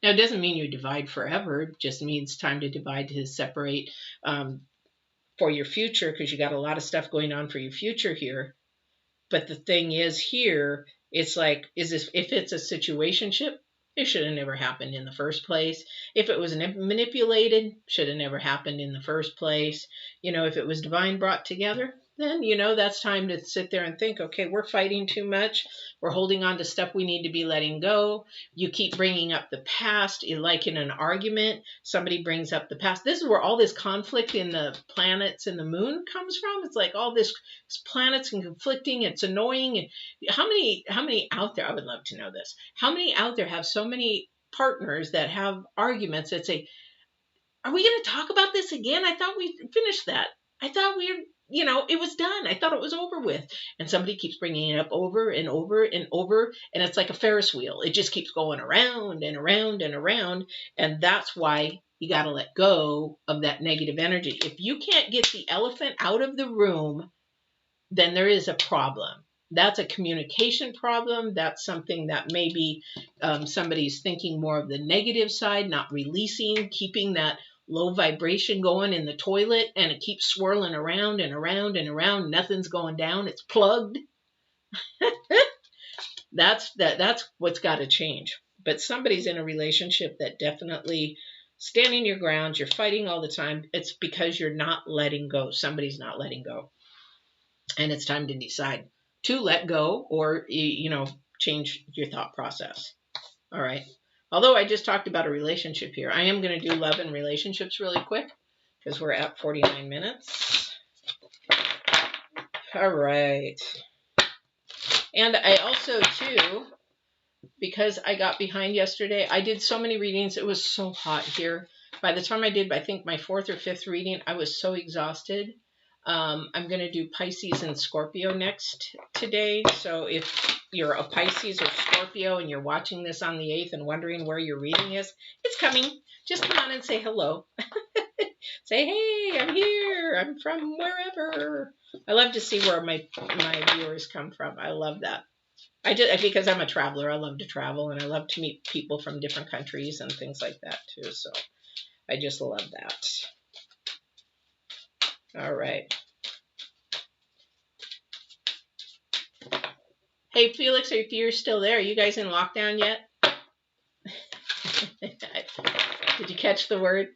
Now, it doesn't mean you divide forever. It just means time to divide, to separate for your future, because you got a lot of stuff going on for your future here. But the thing is here, it's like, if it's a situationship, it should have never happened in the first place. If it was manipulated, should have never happened in the first place. You know, if it was divine brought together, then, you know, that's time to sit there and think, okay, we're fighting too much. We're holding on to stuff we need to be letting go. You keep bringing up the past, like in an argument, somebody brings up the past. This is where all this conflict in the planets and the moon comes from. It's like all this planets and conflicting. It's annoying. How many out there, I would love to know this, how many out there have so many partners that have arguments that say, are we going to talk about this again? I thought we finished that. I thought it was done. I thought it was over with. And somebody keeps bringing it up over and over and over. And it's like a Ferris wheel. It just keeps going around and around and around. And that's why you got to let go of that negative energy. If you can't get the elephant out of the room, then there is a problem. That's a communication problem. That's something that maybe somebody's thinking more of the negative side, not releasing, keeping that low vibration going in the toilet, and it keeps swirling around and around and around. Nothing's going down. It's plugged. That's what's got to change. But somebody's in a relationship that definitely standing your ground. You're fighting all the time. It's because you're not letting go. Somebody's not letting go. And it's time to decide to let go or, change your thought process. All right. Although I just talked about a relationship here, I am going to do love and relationships really quick because we're at 49 minutes. All right. And I also, too, because I got behind yesterday, I did so many readings. It was so hot here. By the time I did, I think, my 4th or 5th reading, I was so exhausted. I'm going to do Pisces and Scorpio next today. So if you're a Pisces or Scorpio and you're watching this on the 8th and wondering where your reading is, it's coming. Just come on and say hello. Say, hey, I'm here. I'm from wherever. I love to see where my viewers come from. I love that. Because I'm a traveler, I love to travel, and I love to meet people from different countries and things like that too. So I just love that. All right. Hey, Felix, if you're still there, are you guys in lockdown yet? Did you catch the word?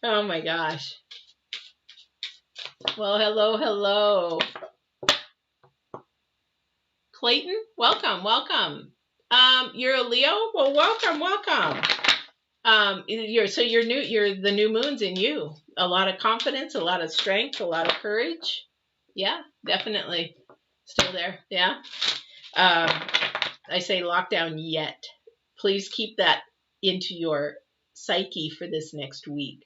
Oh my gosh. Well, hello. Clayton, welcome. You're a Leo? Well, welcome. You're the new moon's in you. A lot of confidence, a lot of strength, a lot of courage. Yeah, definitely. Still there. Yeah. I say lockdown yet. Please keep that into your psyche for this next week.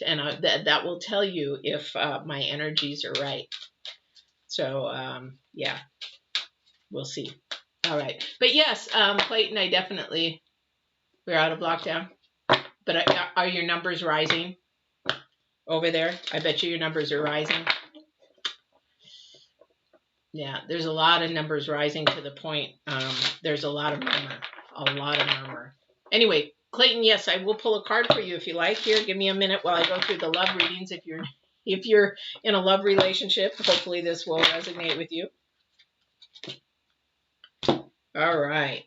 And that will tell you if my energies are right. So, yeah, we'll see. All right. But yes, Clayton, we're out of lockdown. But are your numbers rising over there? I bet you your numbers are rising. Yeah, there's a lot of numbers rising to the point. There's a lot of murmur. Anyway, Clayton, yes, I will pull a card for you if you like. Here, give me a minute while I go through the love readings. If you're in a love relationship, hopefully this will resonate with you. All right.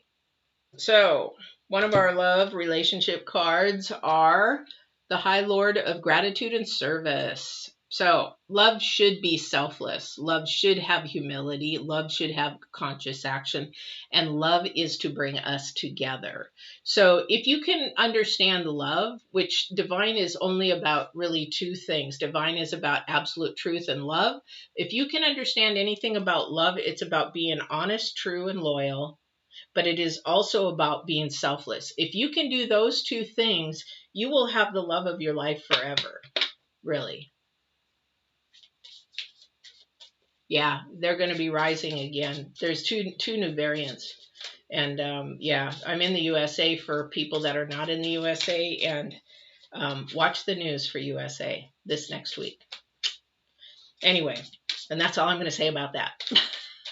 So one of our love relationship cards are the High Lord of Gratitude and Service. So love should be selfless. Love should have humility. Love should have conscious action. And love is to bring us together. So if you can understand love, which divine is only about really two things. Divine is about absolute truth and love. If you can understand anything about love, it's about being honest, true, and loyal. But it is also about being selfless. If you can do those two things, you will have the love of your life forever. Really. Yeah, they're going to be rising again. There's two new variants. And yeah, I'm in the USA for people that are not in the USA. And watch the news for USA this next week. Anyway, and that's all I'm going to say about that.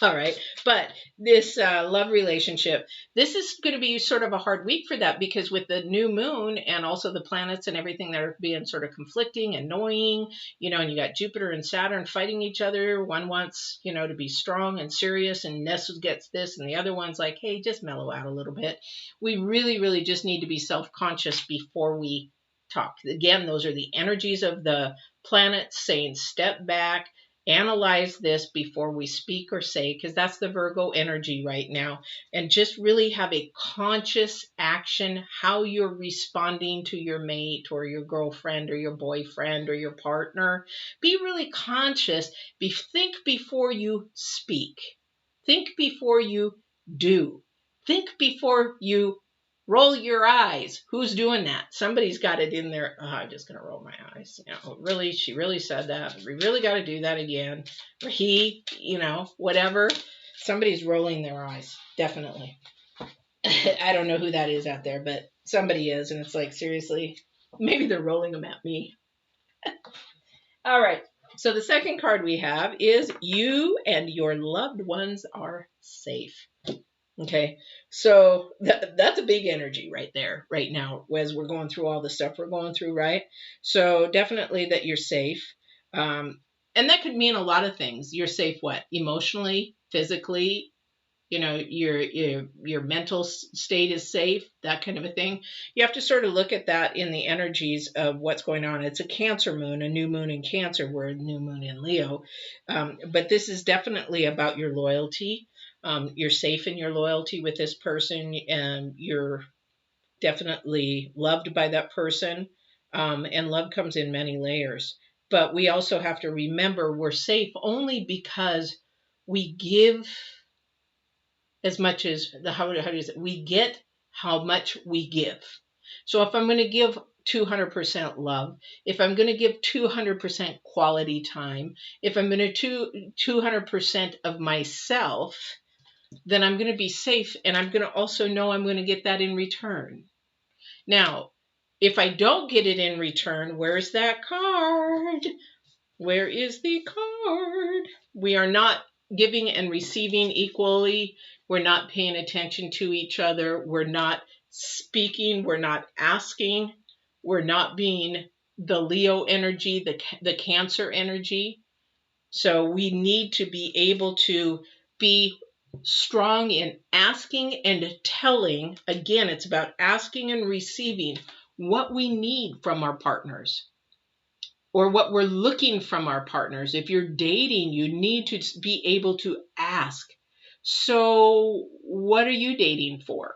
All right. But this love relationship, this is going to be sort of a hard week for that, because with the new moon and also the planets and everything that are being sort of conflicting, annoying, and you got Jupiter and Saturn fighting each other. One wants, to be strong and serious, and Ness gets this, and the other one's like, hey, just mellow out a little bit. We really, really just need to be self-conscious before we talk. Again, those are the energies of the planets saying step back. Analyze this before we speak or say, because that's the Virgo energy right now. And just really have a conscious action, how you're responding to your mate or your girlfriend or your boyfriend or your partner. Be really conscious. Think before you speak. Think before you do. Think before you roll your eyes. Who's doing that? Somebody's got it in there. Oh, I'm just going to roll my eyes. Really, she really said that. We really got to do that again. Or he, whatever. Somebody's rolling their eyes. Definitely. I don't know who that is out there, but somebody is. And it's like, seriously, maybe they're rolling them at me. All right. So the second card we have is you and your loved ones are safe. Okay, so that's a big energy right there, right now, as we're going through all the stuff we're going through, right? So definitely that you're safe. And that could mean a lot of things. You're safe, what? Emotionally, physically, your mental state is safe, that kind of a thing. You have to sort of look at that in the energies of what's going on. It's a Cancer moon, a new moon in Cancer. We're a new moon in Leo. But this is definitely about your loyalty. You're safe in your loyalty with this person, and you're definitely loved by that person. And love comes in many layers. But we also have to remember we're safe only because we give as much as we get how much we give. So if I'm going to give 200% love, if I'm going to give 200% quality time, if I'm going to 200% of myself, then I'm going to be safe, and I'm going to also know I'm going to get that in return. Now, if I don't get it in return, where's that card? Where is the card? We are not giving and receiving equally. We're not paying attention to each other. We're not speaking. We're not asking. We're not being the Leo energy, the Cancer energy. So we need to be able to be strong in asking and telling. Again, it's about asking and receiving what we need from our partners, or what we're looking from our partners. If you're dating, you need to be able to ask. So what are you dating for?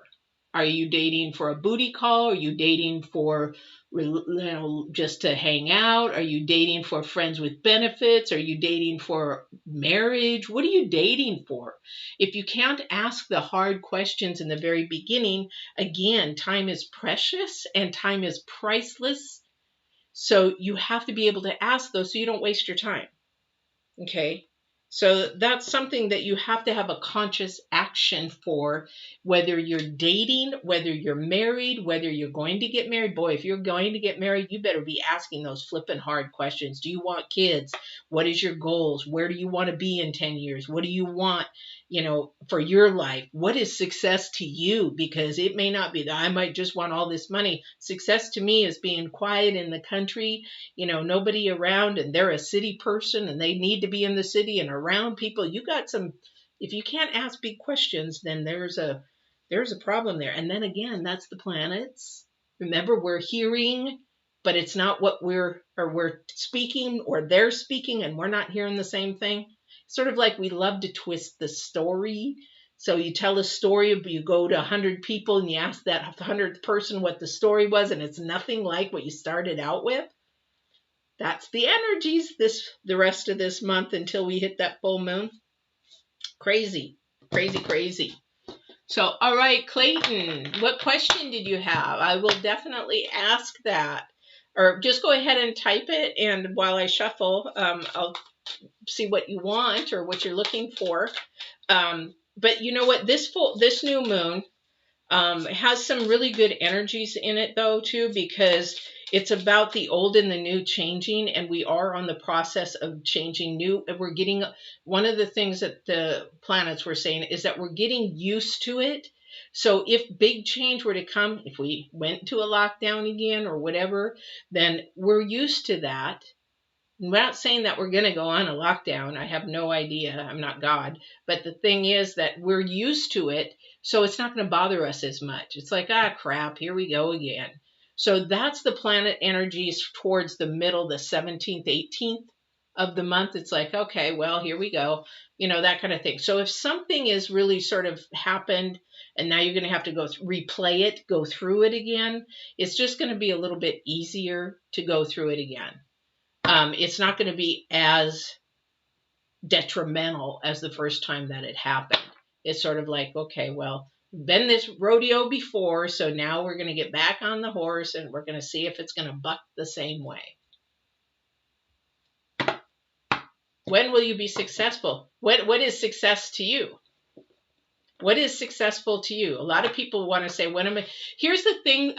Are you dating for a booty call? Are you dating for, just to hang out? Are you dating for friends with benefits? Are you dating for marriage? What are you dating for? If you can't ask the hard questions in the very beginning, again, time is precious and time is priceless. So you have to be able to ask those so you don't waste your time. Okay? So that's something that you have to have a conscious action for, whether you're dating, whether you're married, whether you're going to get married. Boy, if you're going to get married, you better be asking those flipping hard questions. Do you want kids? What is your goals? Where do you want to be in 10 years? What do you want, for your life? What is success to you? Because it may not be that I might just want all this money. Success to me is being quiet in the country, nobody around, and they're a city person and they need to be in the city and around people. If you can't ask big questions, then there's a problem there. And then again, that's the planets. Remember, we're hearing, but it's not what we're speaking, or they're speaking, and we're not hearing the same thing. Sort of like we love to twist the story. So you tell a story, you go to 100 people and you ask that 100th person what the story was, and it's nothing like what you started out with. That's the energies the rest of this month until we hit that full moon. Crazy, crazy, crazy. So, all right, Clayton, what question did you have? I will definitely ask that. Or just go ahead and type it, and while I shuffle, I'll see what you want or what you're looking for. But you know what? This new moon has some really good energies in it, though, too, because it's about the old and the new changing, and we are on the process of changing new. We're getting, one of the things that the planets were saying is that we're getting used to it. So if big change were to come, if we went to a lockdown again or whatever, then we're used to that. I'm not saying that we're going to go on a lockdown. I have no idea. I'm not God. But the thing is that we're used to it, so it's not going to bother us as much. It's like, crap, here we go again. So that's the planet energies towards the middle, the 17th, 18th of the month. It's like, okay, well, here we go. That kind of thing. So if something is really sort of happened and now you're going to have to go replay it, go through it again, it's just going to be a little bit easier to go through it again. It's not going to be as detrimental as the first time that it happened. It's sort of like, okay, well, been this rodeo before, so now we're going to get back on the horse and we're going to see if it's going to buck the same way. When will you be successful? What is success to you? What is successful to you? A lot of people want to say, when am I? Here's the thing,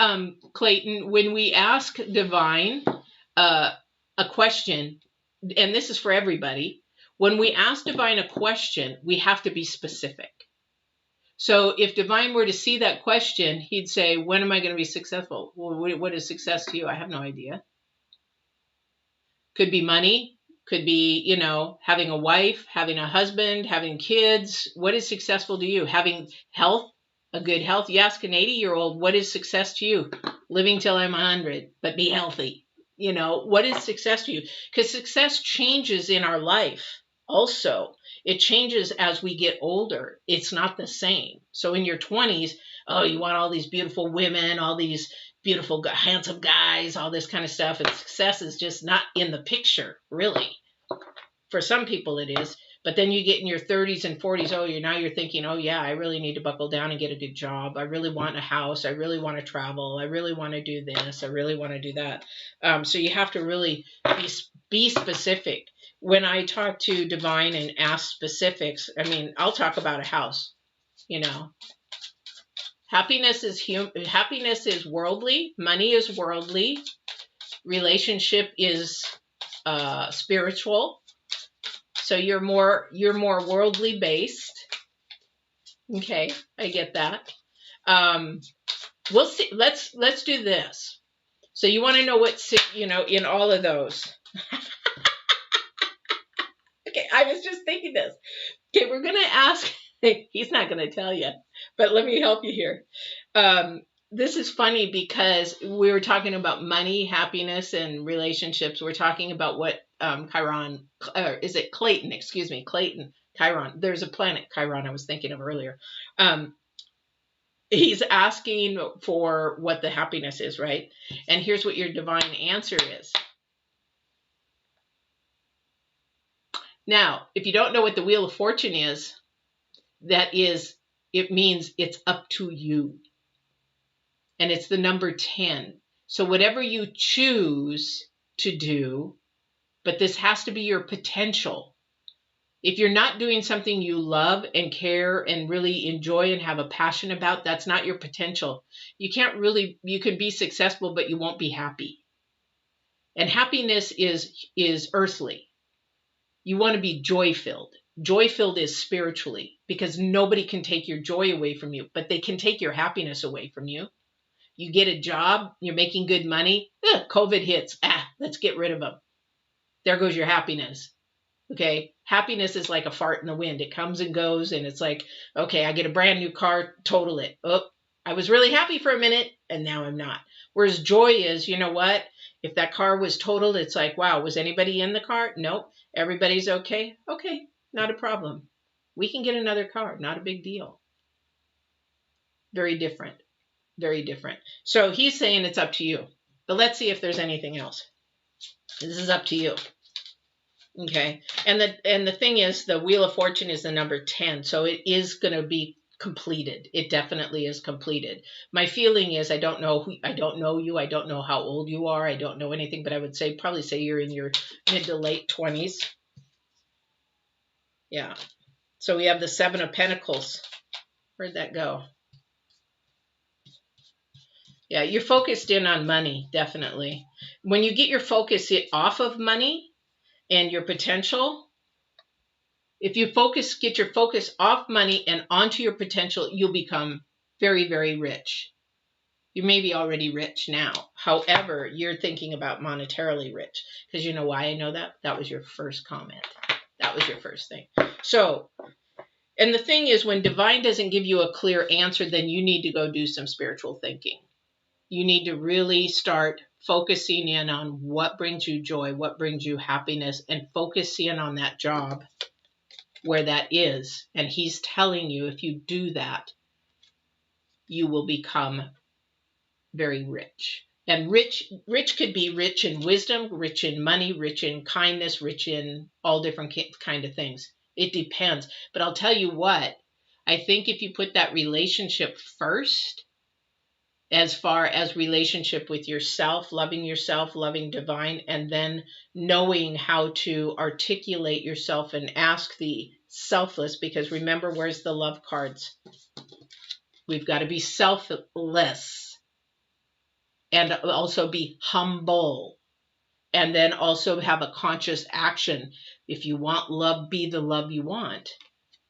Clayton, when we ask Divine a question, and this is for everybody, when we ask Divine a question, we have to be specific. So if Divine were to see that question, he'd say, when am I going to be successful? Well, what is success to you? I have no idea. Could be money. Could be, having a wife, having a husband, having kids. What is successful to you? Having health, a good health. You ask an 80-year-old, what is success to you? Living till I'm 100, but be healthy. What is success to you? Because success changes in our life. Also, it changes as we get older. It's not the same. So in your 20s, you want all these beautiful women, all these beautiful, handsome guys, all this kind of stuff. And success is just not in the picture, really. For some people it is. But then you get in your 30s and 40s. Oh, you're thinking, oh yeah, I really need to buckle down and get a good job. I really want a house. I really want to travel. I really want to do this. I really want to do that. So you have to really be specific. When I talk to Divine and ask specifics, I mean, I'll talk about a house. You know, happiness is worldly. Money is worldly. Relationship is spiritual. So you're more worldly based. Okay, I get that. We'll see. Let's do this. So you want to know what's, in all of those. Okay, I was just thinking this. Okay, we're gonna ask. He's not gonna tell you, but let me help you here. This is funny because we were talking about money, happiness, and relationships. We're talking about what Chiron, is it Clayton? Excuse me, Clayton, Chiron. There's a planet, Chiron, I was thinking of earlier. He's asking for what the happiness is, right? And here's what your divine answer is. Now, if you don't know what the Wheel of Fortune is, it means it's up to you. And it's the number 10. So whatever you choose to do, but this has to be your potential. If you're not doing something you love and care and really enjoy and have a passion about, that's not your potential. You can be successful, but you won't be happy. And happiness is earthly. You want to be joy-filled. Joy-filled is spiritually, because nobody can take your joy away from you, but they can take your happiness away from you. You get a job, you're making good money, COVID hits, let's get rid of them. There goes your happiness. Okay, happiness is like a fart in the wind. It comes and goes, and it's like, okay, I get a brand new car, total it. Oh, I was really happy for a minute, and now I'm not. Whereas joy is, you know what? If that car was totaled, it's like, wow, was anybody in the car? Nope. Everybody's okay? Okay, not a problem. We can get another car, not a big deal. Very different. Very different. So he's saying it's up to you. But let's see if there's anything else. This is up to you. Okay. And the thing is, the Wheel of Fortune is the number 10. So it is going to be completed. It definitely is completed. My feeling is, I don't know you. I don't know how old you are. I don't know anything, but I would probably say you're in your mid to late 20s. Yeah. So we have the 7 of Pentacles. Where'd that go? Yeah, you're focused in on money, definitely. When you get your focus off of money and your potential, if you get your focus off money and onto your potential, you'll become very, very rich. You may be already rich now. However, you're thinking about monetarily rich. Because you know why I know that? That was your first comment. That was your first thing. So, and the thing is, when divine doesn't give you a clear answer, then you need to go do some spiritual thinking. You need to really start focusing in on what brings you joy, what brings you happiness, and focus in on that job where that is. And he's telling you, if you do that, you will become very rich. And rich could be rich in wisdom, rich in money, rich in kindness, rich in all different kind of things. It depends. But I'll tell you what, I think if you put that relationship first, as far as relationship with yourself, loving divine, and then knowing how to articulate yourself and ask the selfless, because remember, where's the love cards? We've got to be selfless and also be humble, and then also have a conscious action. If you want love, be the love you want,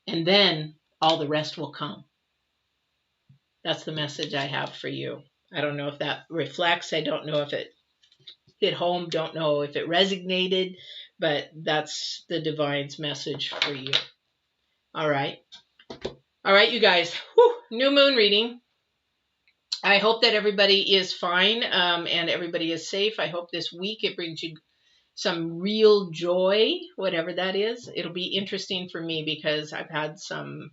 and then all the rest will come. That's the message I have for you. I don't know if that reflects. I don't know if it hit home. Don't know if it resonated, but that's the divine's message for you. All right. All right, you guys. Whew, new moon reading. I hope that everybody is fine and everybody is safe. I hope this week it brings you some real joy, whatever that is. It'll be interesting for me because I've had some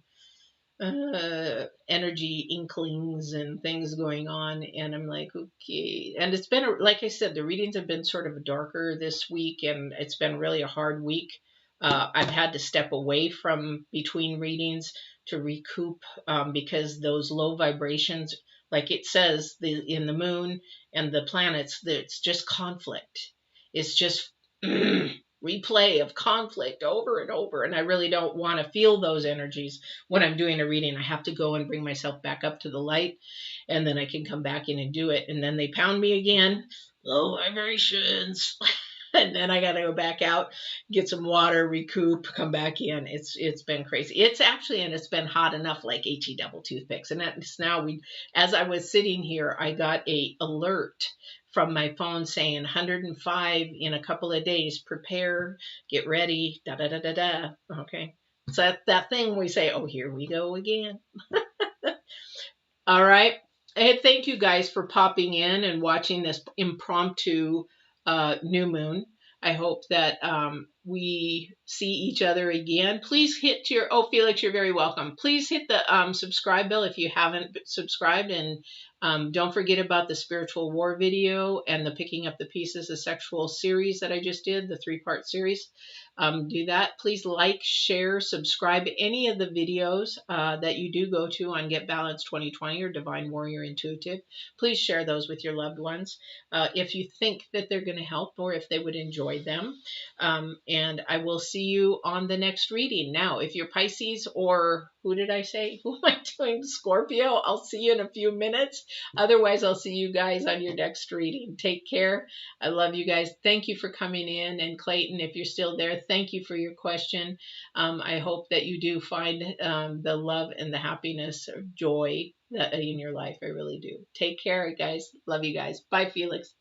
energy inklings and things going on, and I'm like, okay. And it's been, like I said, the readings have been sort of darker this week, and it's been really a hard week. I've had to step away from between readings to recoup, because those low vibrations, like it says in the moon and the planets, that it's just conflict. It's just replay of conflict over and over. And I really don't want to feel those energies when I'm doing a reading. I have to go and bring myself back up to the light, and then I can come back in and do it. And then they pound me again, low vibrations. And then I got to go back out, get some water, recoup, come back in. It's been crazy. It's actually, and it's been hot enough, like HE double toothpicks. And that's now as I was sitting here, I got a alert from my phone saying 105 in a couple of days. Prepare, get ready, da da da da da. Okay, so that thing we say, oh, here we go again. All right. Hey, thank you guys for popping in and watching this impromptu new moon. I hope that we see each other again. Please hit oh, Felix, you're very welcome. Please hit the subscribe bell if you haven't subscribed. And don't forget about the spiritual war video and the picking up the pieces of sexual series that I just did, the 3-part series. Do that. Please like, share, subscribe any of the videos that you do go to on Get Balanced 2020 or Divine Warrior Intuitive. Please share those with your loved ones if you think that they're going to help or if they would enjoy them. And I will see you on the next reading. Now, if you're Pisces, or who did I say? Who am I doing? Scorpio. I'll see you in a few minutes. Otherwise, I'll see you guys on your next reading. Take care. I love you guys. Thank you for coming in. And Clayton, if you're still there, thank you for your question. I hope that you do find the love and the happiness or joy in your life. I really do. Take care, guys. Love you guys. Bye, Felix.